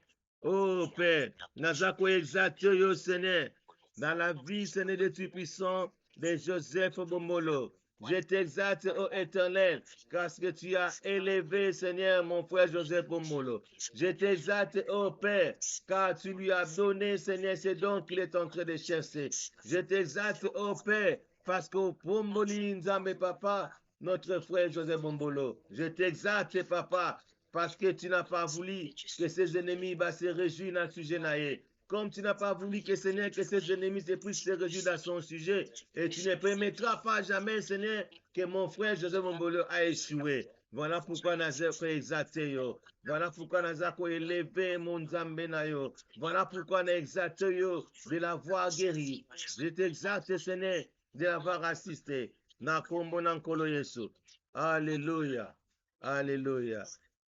Ô Père, Nazako exalté, ô Seigneur. Dans la vie, Seigneur, de Tout-Puissant, de Joseph Bombolo. Je t'exalte, ô Éternel, parce que tu as élevé, Seigneur, mon frère Joseph Bombolo. Je t'exalte, ô Père, car tu lui as donné, Seigneur, ce don qu'il est en train de chercher. Je t'exalte, ô Père, parce qu'au Bomboli Nzambe Papa, notre frère Joseph Bombolo. Je t'exalte, Papa, parce que tu n'as pas voulu que ses ennemis se réjouissent dans le sujet naïe. Comme tu n'as pas voulu que, Seigneur, que ses ennemis puissent se réjouir dans son sujet, et tu ne permettras pas jamais, Seigneur, que mon frère Joseph Bombolo a échoué. Voilà pourquoi nous avons exalté yo. Voilà pourquoi nous avons élevé mon Nzambe na yo. Voilà pourquoi nous exalté yo de l'avoir guéri. Je t'exalte, Seigneur, de l'avoir assisté. Na kombo na nkolo Yesu. Alléluia. Alléluia.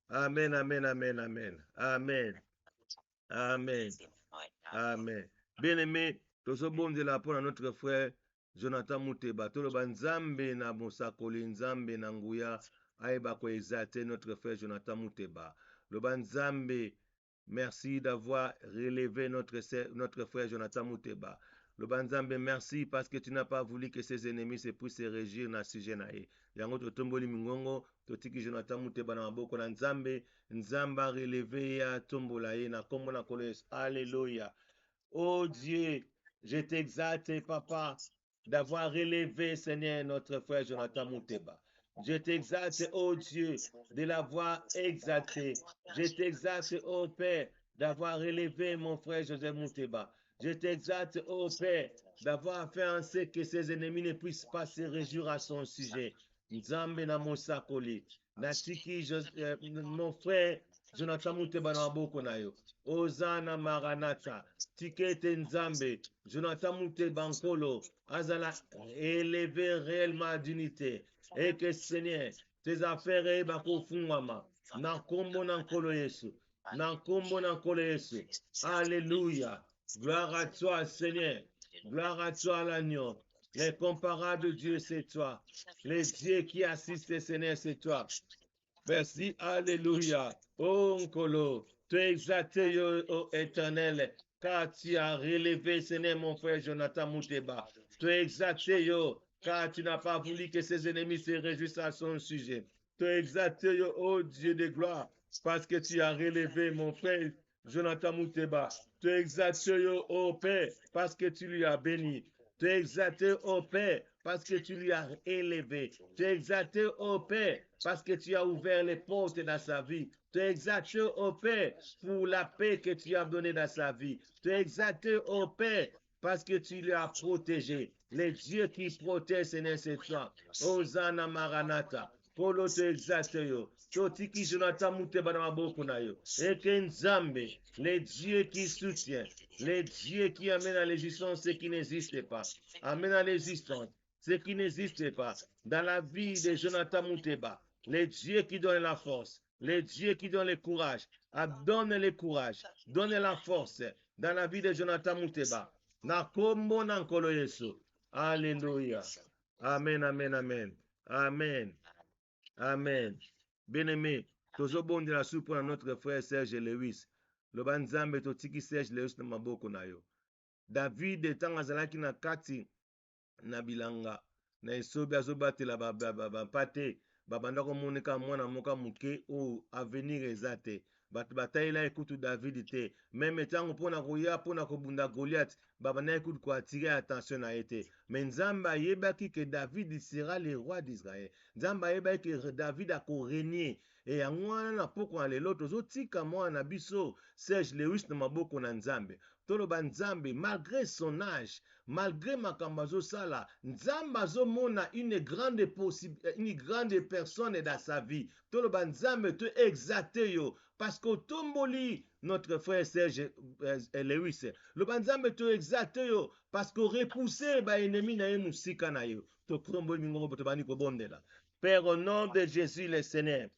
Amen, amen, amen, amen. Amen. Amen. Amen. Bien-aimé, tozobondela pour notre frère Jonathan Muteba. Toloba Nzambe na mosakoli, Nzambe na nguya, ayeba ko exalter notre frère Jonathan Muteba. Loba Nzambe, merci d'avoir relevé notre frère Jonathan Muteba. Loba Nzambe, merci parce que tu n'as pas voulu que ses ennemis se puissent se régir na sujet na ye. Yango totomboli mingongo, totiki Jonathan Muteba na maboko na Nzambe, Nzambe a relevé ya tombola ye na kombo na kolo Yesu. Alléluia. Oh Dieu, je t'exalte, Papa, d'avoir relevé, Seigneur, notre frère Jonathan Muteba. Je t'exalte, oh Dieu, de l'avoir exalté. Je t'exalte, oh Père, d'avoir relevé mon frère Joseph Muteba. Je t'exalte, oh Père, d'avoir fait en sorte que ses ennemis ne puissent pas se réjouir à son sujet. Nzambe na mosakoli. Natiki mon frère Jonathan Muteba na maboko na yo. Ozana Maranatha. Tikete Nzambe. Jonathan Muteba Nkolo. Azala élevé réellement d'unité. Et que Seigneur, tes affaires et bako fungama. Na kombo na nkolo Yesu. Na kombo na nkolo Yesu. Alléluia. Gloire à toi, Seigneur. Gloire à toi, l'agneau. L'incomparable Dieu, c'est toi. Les dieux qui assistent, Seigneur, c'est toi. Merci, Alléluia. Oh, Nkolo, tu es exalté, ô éternel, car tu as relevé, Seigneur, mon frère Jonathan Muteba. Tu es exalté, yo, car tu n'as pas voulu que ses ennemis se réjouissent à son sujet. Tu es exalté, yo, ô Dieu de gloire, parce que tu as relevé, mon frère Jonathan Muteba. Tu es exalté, yo, ô Père, parce que tu lui as béni. Tu es exalté, ô Père, parce que tu lui as élevé. Tu es exalté, ô Père, parce que tu as ouvert les portes dans sa vie. Tu es exalté, ô Père, pour la paix que tu as donnée dans sa vie. Tu es exalté, ô Père, parce que tu lui as protégé. Les dieux qui protègent, Seigneur, c'est toi. Hosanna Maranatha. Polo te exalté, yo. Totiki Jonathan Muteba na maboko na yo. Eke Nzambe, les dieux qui soutiennent, les dieux qui amènent à l'existence ce qui n'existe pas. Amènent à l'existence ce qui n'existe pas. Dans la vie de Jonathan Muteba, les dieux qui donnent la force, les dieux qui donnent le courage, donne le courage, donne la force dans la vie de Jonathan Muteba. Na kombo na nkolo Yesu. Alléluia. Amen, amen, amen. Amen. Amen. Bien-aimé, tozobondela su pour notre frère Serge Lewis. Loba Nzambe totiki Serge Lewis na maboko na yo. David ntango azalaki na kati na bilanga na esobe azobatela bapate babanda komoneka mwana moka moke oyo avenir eza te. Bato batalela ekutu David te. Meme ntango mpona koya mpona kobunda Goliath babanda ekutu koatire attention na ye te. Mais Nzambe ayebaki ke David sera le roi d'Israël. Nzambe ayebaki ke David akorenie. E yango wana na poko na lelo tozotika mwana na biso Serge Lewis na maboko na Nzambe. Toloba Nzambe malgré son âge, malgré makambo azosala, Nzambe azomona une grande personne dans sa vie. Toloba Nzambe te exalté yo parce que tomboli notre frère Serge Lewis. Loba Nzambe te exalté yo parce que repoussé ba ennemi na ye musika na yo. To kromboli mingo to bani ko bondela. Père, au nom de Jésus le Seigneur,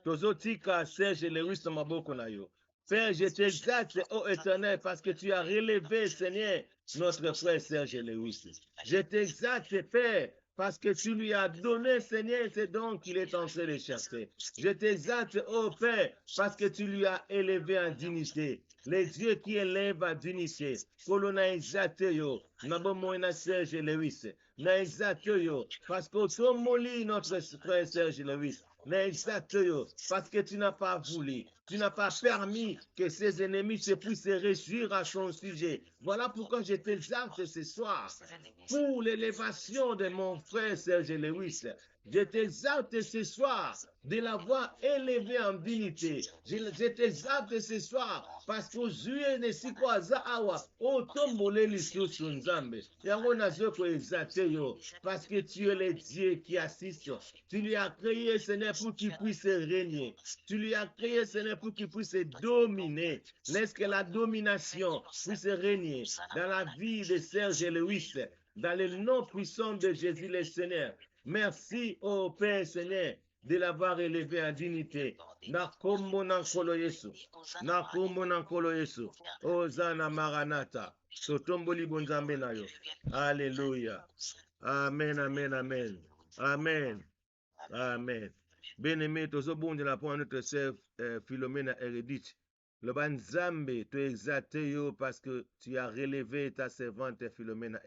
tozotika Serge Lewis na maboko na yo. Père, je t'exalte, ô Éternel, parce que tu as relevé, Seigneur, notre frère Serge Lewis. Je t'exalte, Père, parce que tu lui as donné, Seigneur, ce don qu'il est en train de chercher. Je t'exalte, ô Père, parce que tu lui as élevé en dignité. Les dieux qui élèvent en dignité. Kolona exalte yo, nabomoina Serge Lewis. Na exalte yo, parce que tu moli notre frère Serge Lewis. Na exalte yo, parce que tu n'as pas voulu. Tu n'as pas permis que ses ennemis se puissent se réjouir à son sujet. Voilà pourquoi je t'exalte ce soir pour l'élévation de mon frère Serge Lewis. Je t'exalte ce soir de l'avoir élevé en dignité. Je t'exalte ce soir parce que Dieu ne si quoi awa otombole lisusu Nzambe. Yango nazoko exalté yo parce que tu es le Dieu qui assiste. Tu lui as créé Seigneur pour qu'il puisse régner. Tu lui as créé Seigneur pour qu'il puisse dominer. Laisse que la domination puisse régner dans la vie de Serge Lewis. Dans le nom puissant de Jésus le Seigneur. Merci au Père Seigneur de l'avoir élevé en dignité. Na kombo na nkolo Yesu. Na kombo na nkolo Yesu. Hosanna Maranatha. Totomboli bonzambe na yo. Alléluia. Amen, amen, amen. Amen. Amen. Bien-aimé, tozobondela pour notre sœur Philomena Hérédite. Le Nzambe te exalté yo parce que tu as relevé ta servante Philomena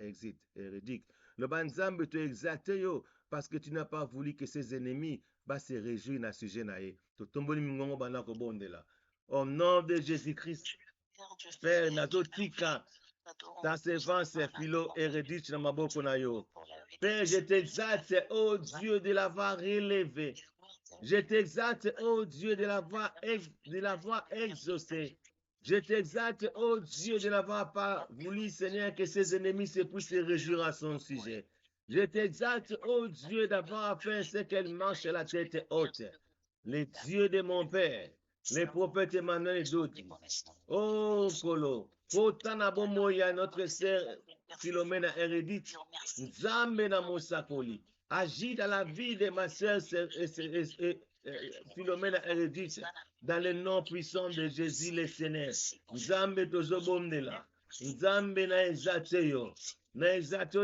Hérédite. Le Nzambe te exalté yo parce que tu n'as pas voulu que ses ennemis se réjouissent dans ce sujet. Au nom de Jésus-Christ, Père, nazotika ta servante Philo Hérédite na maboko na yo. Père, je t'exalte, ô Dieu, de l'avoir relevé. Je t'exalte, ô Dieu, de l'avoir exaucé. Je t'exalte, ô Dieu, de n'avoir pas voulu, Seigneur, que ses ennemis se puissent se réjouir à son sujet. Je t'exalte, ô Dieu, d'avoir fait ce qu'elle marche la tête haute. Les dieux de mon Père, les prophètes Emmanuel et d'autres. Oh, Kolo, Kotana Bomoya, notre sœur Philomena Hérédite, Nzambe na Mosakoli, agis dans la vie de ma sœur Philomena Hérédite, dans le nom puissant de Jésus le Seigneur. Nzambe tozobondela, Nzambe na exateyo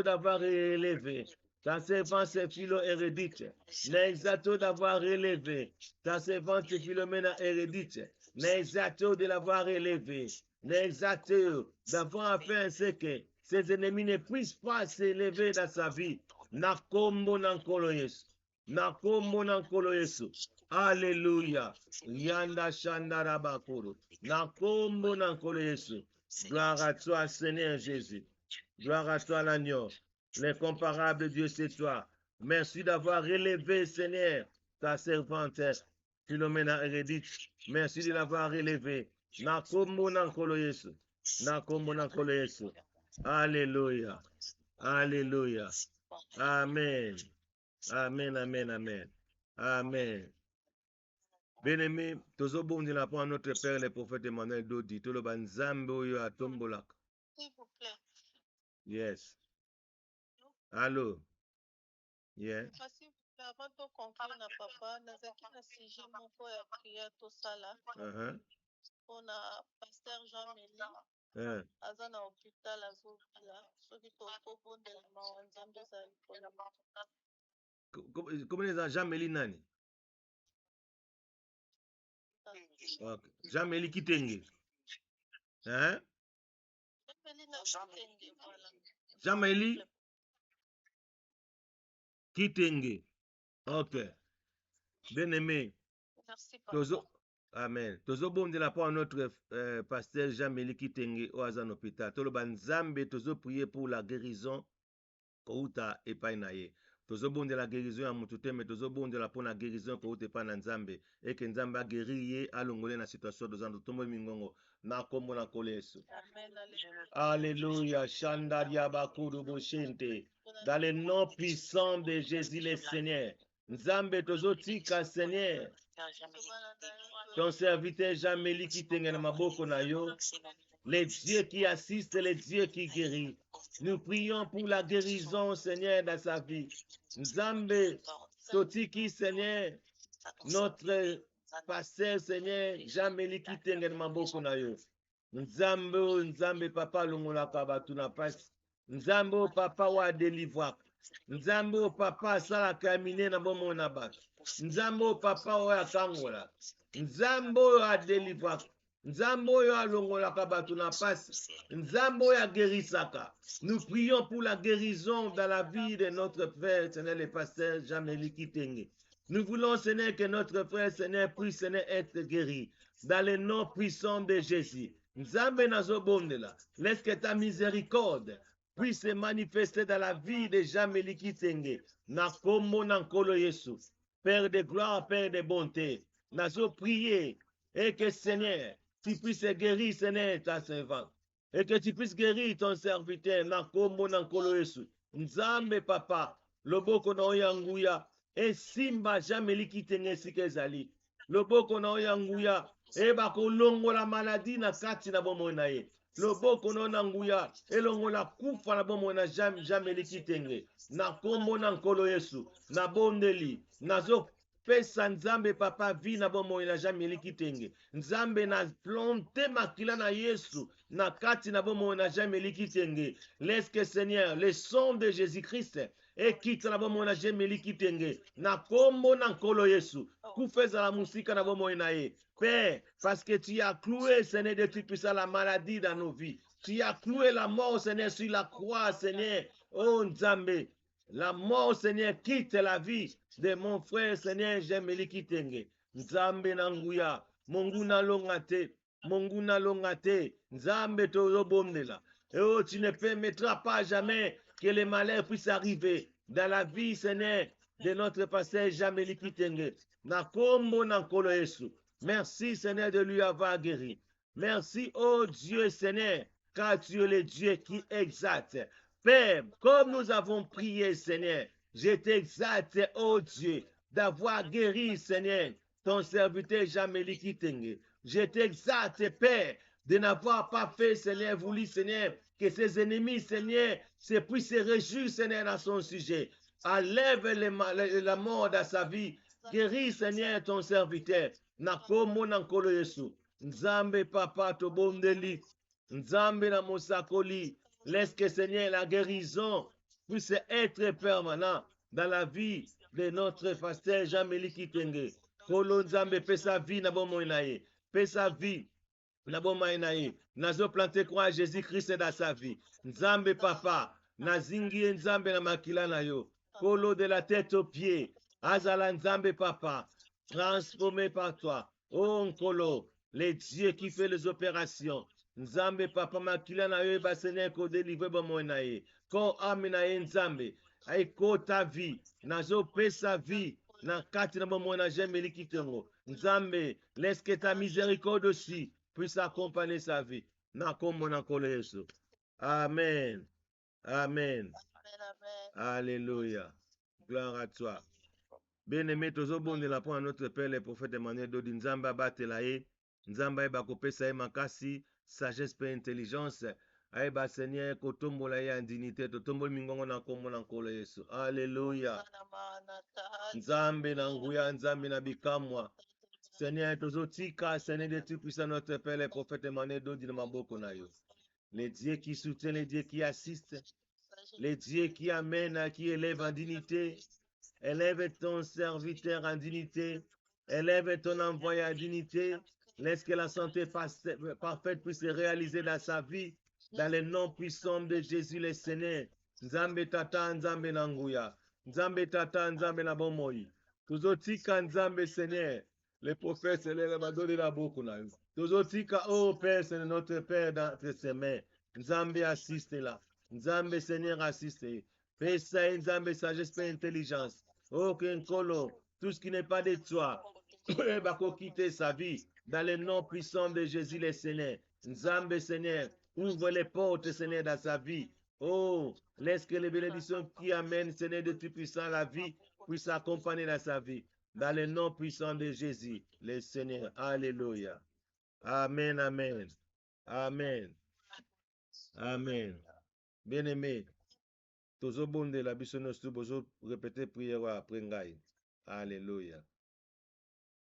d'avoir élevé. Ta servante Philo Hérédite, na exato d'avoir élevé. Ta servante Philomena Hérédite, na exato de l'avoir élevé. Na exato d'avoir fait ce que ses ennemis ne puissent pas s'élever dans sa vie. Na kombo nankolo Yesu. Na kombo nankolo Yesu. Alléluia. Yanda shanda rabakoro. Na kombo nankolo Yesu. Gloire à toi, Seigneur Jésus. Gloire à toi, l'agneau. L'incomparable Dieu, c'est toi. Merci d'avoir élevé, Seigneur, ta servante Philomena Hérédite. Merci de l'avoir élevé. Nakombo nankolo Yesu. Nakombo nankolo Yesu. Alléluia. Alléluia. Amen. Amen, amen, amen. Amen. Bien-aimé, tozobondi la pour notre Père, le prophète Emmanuel Dodi. Toloba nzambe oyo atombolaka. S'il vous plaît. Yes. Allô? Yeah. S'il vous plaît, avant de conclure na papa, nazaki na sujet moko ya prière tosala. On a pasteur Jean-Mélie. Aza na hôpital azobila. Soki tokobondela mawa nzambe eza likolo. Comment les Jean-Mélie nani? Okay. Jean-Mélie Kitenge. Hein? Jean-Mélie Kitenge. Ok. Bien-aimé. Merci, papa. Amen. Tozo bon de la part de notre pasteur Jean-Mélie Kitenge au Azan hôpital. Tolo banzambe tozo prier pour la guérison. Kouta epainaye. Tozo bon de la guérison à Moutouté, mais tozo bon de la pour la guérison Kouta epaina Nzambe. Et que Nzambe a guéri à l'ongolé na situation de Zando Tomo Mingongo. Na kombo na koleso. Alléluia. Shandaria Bakuru Boshente. Dans le nom puissant de Jésus le Seigneur. Nzambe tozo tika Seigneur. Ton serviteur Jean-Mélie Kitenge na maboko na yo. Les dieux qui assistent, les dieux qui guérissent. Nous prions pour la guérison, Seigneur, dans sa vie. Nzambe, Sotiki, Seigneur, notre pasteur, Seigneur, Jean-Mélie Kitenge na maboko na yo. Nzambe, Nzambe, papa, longola kabatu na pasi. Nzambe, papa, wa délivre. Nzambe, papa, sala kamine na bomo na batu. Nzambe, papa, wa kangola. Nzambe, wa délivre. Nzambe oyo alongolaka bato na pasi. Nzambe oyo aguérissaka. Nous prions pour la guérison dans la vie de notre frère, Seigneur, le pasteur Jean-Mélie Kitenge. Nous voulons, Seigneur, que notre frère, Seigneur, puisse, Seigneur, être guéri. Dans le nom puissant de Jésus. Nzambe nazobondela. Laisse que ta miséricorde puisse se manifester dans la vie de Jean-Mélie Kitenge. Na kombo na nkolo Yesu. Père de gloire, Père de bonté. Nazo prier et que, Seigneur, tu puisses guérir, Seigneur, ta servante. Et que tu puisses guérir ton serviteur. Nakombo nankolo Yesu. Nzambe papa. Loboko na oyanguya. Et simba Jean-Mélie Kitenge sikezali. Loboko na oyanguya. E bakolongo la maladie na kati na bomo na ye. Loboko na onanguya. Elongo la kufa na bomo na Jean-Mélie Kitenge. Nakombo nankolo Yesu. Na bondeli. Nazo pesa Nzambe papa vi na bomo na Jean-Mélie Kitenge. Nzambe na planté makila na Yesu na kati na bomo na Jean-Mélie Kitenge. Laisse que Seigneur, le sang de Jésus-Christ et quitte na bomo na Jean-Mélie Kitenge. Na kombo na nkolo Yesu. Kufeza la musika na bomo na ye. Père, parce que tu as cloué, Seigneur, de tu puisses la maladie dans nos vies. Tu as cloué la mort, Seigneur, sur la croix, Seigneur. Oh Nzambe, la mort, Seigneur, quitte la vie de mon frère, Seigneur, Jean-Mélie Kitenge. Nzambe nanguya, Mungu na longate, Mungu na longate, Nzambe tozobondela. Et oh, tu ne permettras pas jamais que les malheurs puissent arriver dans la vie, Seigneur, de notre pasteur Jean-Mélie Kitenge. Na kombo na nkolo Yesu. Merci, Seigneur, de lui avoir guéri. Merci, oh Dieu Seigneur, car tu es le Dieu qui exalte. Père, comme nous avons prié, Seigneur, je t'exalte, oh Dieu, d'avoir guéri, Seigneur, ton serviteur Jean-Mélie Kitenge. Je t'exalte, Père, de n'avoir pas fait, Seigneur, voulu, Seigneur, que ses ennemis, Seigneur, puissent se réjouir, Seigneur, dans son sujet. Enlève la mort dans sa vie. Guéris, Seigneur, ton serviteur. Nakomo nankolo Yesu. Nzambe papa tobondeli. Nzambe na mosakoli. Laisse que, Seigneur, la guérison puisse être permanente dans la vie de notre pasteur Jean-Mélie Kitenge. Kolo Nzambe, paix sa vie na bomo inaye. Paix sa vie na bomo inaye. Nazo planté croix Jésus-Christ dans sa vie. Nzambe papa. Nazingi Nzambe na makila na yo. Kolo de la tête aux pieds. Azala Nzambe papa. Transformé par toi. Oh Nkolo, les dieux qui fait les opérations. Nzambe papa makila na yo ba Seigneur ko délivrer ba mo na ye. Ko amina ye Nzambe. Aiko ta vie. Nazo pe sa vie. Na kati na ba mo na Jean-Mélie Kitenge. Nzambe, laisse que ta miséricorde aussi puisse accompagner sa vie. Na kombo na kolo Yesu. Amen. Amen. Alléluia. Gloire à toi. Bien-aimé, tozobondela mpo na notre Père le prophète Emmanuel Dodi, Nzambe abatela ye, Nzambe ayeba kopesa ye makasi, sagesse mpe intelligence, ayeba Seigneur kotombola ye ya dignité, totomboli mingongo na kombo na nkolo Yesu. Alléluia. Nzambe na nguya, Nzambe na bikamwa. Seigneur, tozotika, Seigneur de tout puissant, notre Père le prophète Emmanuel Dodi na maboko na yo. Les dieux qui soutiennent, les dieux qui assistent, les dieux qui amènent, qui élèvent en dignité. Élève ton serviteur en dignité. Élève ton envoyé en dignité. Laisse que la santé parfaite puisse se réaliser dans sa vie. Dans le nom puissant de Jésus le Seigneur. Nzambe tata nzambe na nguya. Nzambe tata nzambe na bomoi. Tuzotika nzambe Seigneur. Le prophète Seigneur m'a donné la boucle. Tuzotika, oh Père, c'est notre Père dans tes mains. Nzambe assiste là. Nzambe Seigneur assiste. Pesa Nzambe sagesse et intelligence. Oh Kenkolo, tout ce qui n'est pas de toi, va quitter sa vie dans le nom puissant de Jésus le Seigneur. Nzambe Seigneur, ouvre les portes Seigneur dans sa vie. Oh, laisse que les bénédictions qui amènent Seigneur de tout puissant la vie puissent accompagner dans sa vie. Dans le nom puissant de Jésus le Seigneur. Alléluia. Amen, amen. Amen. Amen. Bien-aimé, tozobonde la biso nyonso bozo répéter prière après ngai. Alléluia.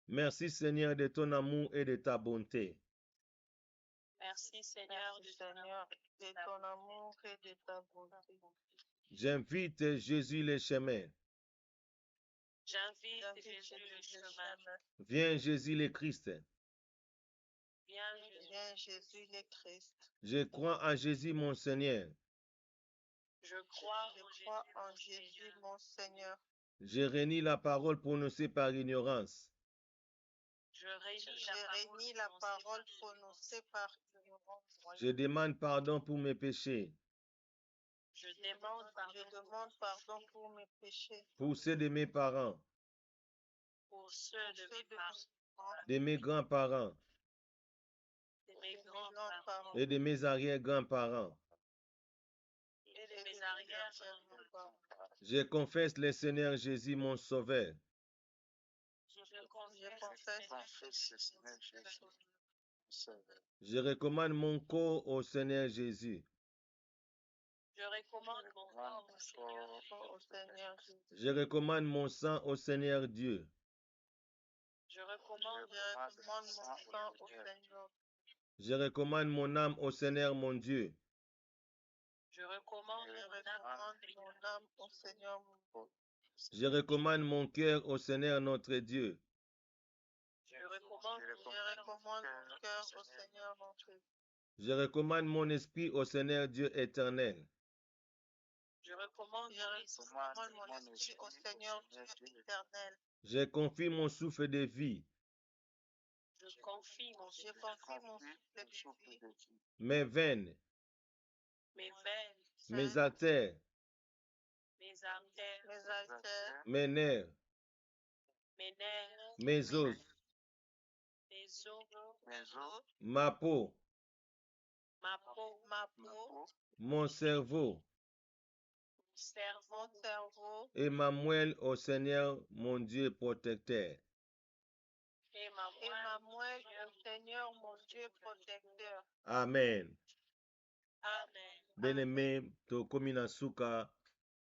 Merci Seigneur de ton amour et de ta bonté. Merci Seigneur de ton amour et de ta bonté. J'invite Jésus le chemin. J'invite Jésus le chemin. Viens Jésus le Christ. Viens Jésus le Christ. Je crois en Jésus mon Seigneur. Je crois en Jésus mon Seigneur. Je renie la parole prononcée par ignorance. Je renie la parole prononcée par ignorance. Je demande pardon pour mes péchés. Je demande pardon pour mes péchés. Pour ceux de mes parents. Pour ceux de mes parents. De mes grands-parents. De mes grands-parents. Et de mes arrière-grands-parents. Et de mes arrière-grands-parents. Je confesse le Seigneur Jésus mon Sauveur. Je recommande mon corps au Seigneur Jésus. Je recommande mon corps au Seigneur Jésus. Je recommande mon sang au Seigneur Dieu. Je recommande mon sang au Seigneur. Je recommande mon âme au Seigneur mon Dieu. Je recommande mon âme au Seigneur mon Dieu. Je recommande mon cœur au Seigneur notre Dieu. Je recommande mon cœur au Seigneur notre Dieu. Je recommande mon esprit au Seigneur Dieu éternel. Je recommande mon esprit au Seigneur Dieu éternel. Je confie mon souffle de vie. Je confie mon souffle de vie. Mes veines. Mes artères. Mes nerfs. Mes os. ma peau, mon cerveau et ma moelle au Seigneur, mon Dieu protecteur. Et ma moelle au Seigneur, mon Dieu protecteur. Amen. Amen. Bien-aimé, tokomi na suka,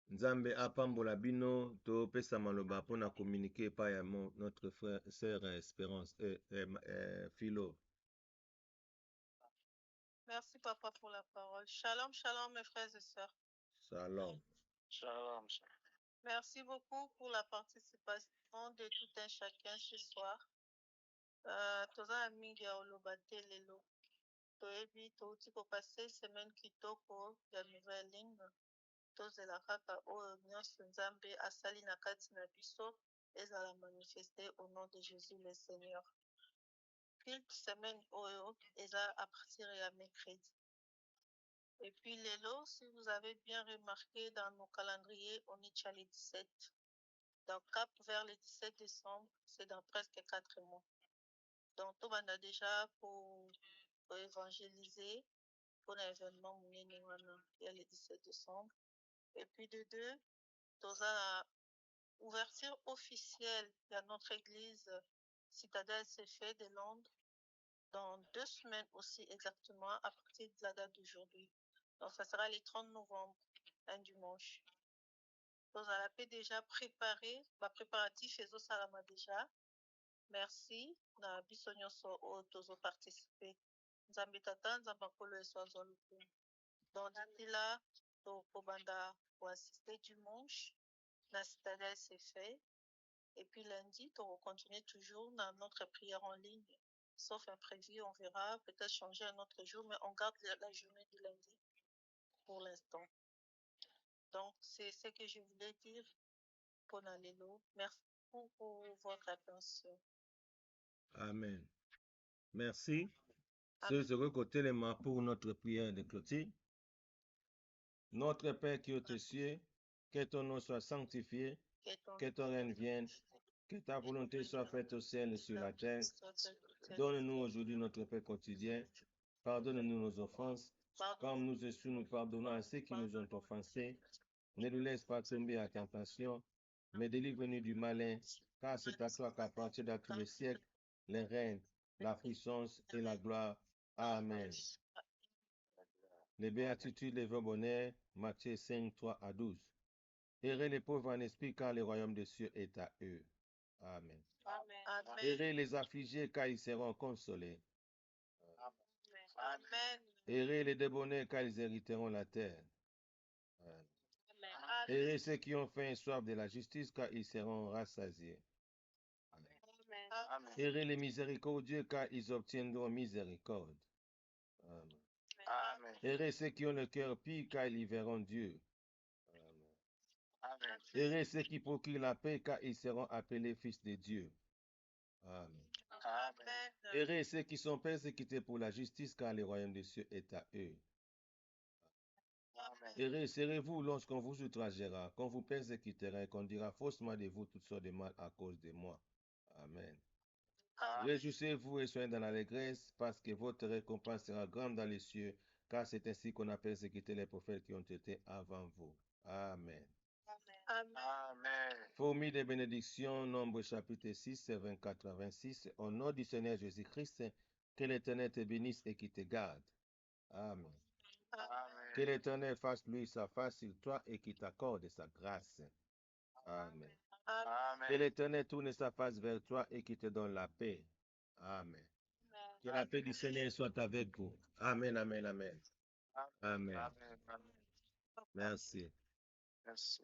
Nzambe apambola bino, topesa maloba pona communiquer pa ya notre frère, sœur Espérance, Philo. Merci papa pour la parole. Shalom, shalom mes frères et sœurs. Shalom. Shalom. Merci beaucoup pour la participation de tout un chacun ce soir. Toza ami ya olobate lelo. Toyebi touti ko passer semaine kitoko ya nouvelle ligne. Tozela kaka oyo nyonso Nzambe asali na kati na biso ezala manifesté au nom de Jésus le Seigneur. Culte semaine oyo eza à partir ya mercredi. Et puis lelo, si vous avez bien remarqué dans nos calendriers, on est déjà les 17. Donc cap vers le 17 décembre, c'est dans presque 4 mois. Donc on a déjà pour évangéliser pour l'événement il y a le 17 décembre. Et puis de deux, dans une ouverture officielle de notre église Citadelle CFE de Londres dans 2 semaines aussi exactement à partir de la date d'aujourd'hui. Donc ça sera le 30 novembre, un dimanche. Nous avons déjà préparé, ma préparatif et salama déjà. Merci. Na biso nyonso o tozo participer. Nzambe tata nzamba kolo eswazo luku. Donc d'ici là, to kobanda pour assister dimanche. La citadelle c'est fait. Et puis lundi, on continue toujours dans notre prière en ligne. Sauf imprévu, on verra peut-être changer un autre jour, mais on garde la journée du lundi pour l'instant. Donc, c'est ce que je voulais dire pour Nalélo. Merci pour votre attention. Amen. Merci. C'est ce côté les mains pour notre prière de clôture. Notre Père qui est aux cieux, que ton nom soit sanctifié, que ton règne vienne, que ta volonté soit faite au ciel et sur la terre. Donne-nous aujourd'hui notre pain quotidien. Pardonne-nous nos offenses, comme nous aussi nous pardonnons à ceux qui nous ont offensés. Ne nous laisse pas tomber à tentation, mais délivre-nous du malin, car c'est à toi qu'appartient à tous les siècles les règnes, la puissance et la gloire. Amen. Les béatitudes, les vœux bonheur, Matthieu 5, 3 à 12. Heureux les pauvres en esprit, car le royaume des cieux est à eux. Amen. Amen. Heureux les affligés, car ils seront consolés. Amen. Heureux les débonnés, car ils hériteront la terre. Amen. Heureux ceux qui ont faim et soif de la justice, car ils seront rassasiés. Amen. Heureux les miséricordieux, car ils obtiendront miséricorde. Amen. Amen. Heureux ceux qui ont le cœur pur, car ils verront Dieu. Amen. Heureux ceux qui procurent la paix, car ils seront appelés fils de Dieu. Amen. Amen. Heureux ceux qui sont persécutés pour la justice, car le royaume des cieux est à eux. Amen. Heureux serez-vous lorsqu'on vous outragera, qu'on vous persécutera et qu'on dira faussement de vous toutes sortes de mal à cause de moi. Amen. Réjouissez-vous et soyez dans l'allégresse, parce que votre récompense sera grande dans les cieux, car c'est ainsi qu'on a persécuté les prophètes qui ont été avant vous. Amen. Amen. Fourmi de bénédictions, Nombre chapitre 6, 24 à 26. Au nom du Seigneur Jésus-Christ, que l'Éternel te bénisse et qu'il te garde. Amen. Amen. Que l'Éternel fasse lui sa face sur toi et qu'il t'accorde sa grâce. Amen. Amen. Que l'Éternel tourne sa face vers toi et qu'il te donne la paix. Amen. Que la paix du Seigneur soit avec vous. Amen, amen, amen. Amen. Amen. Merci. Merci.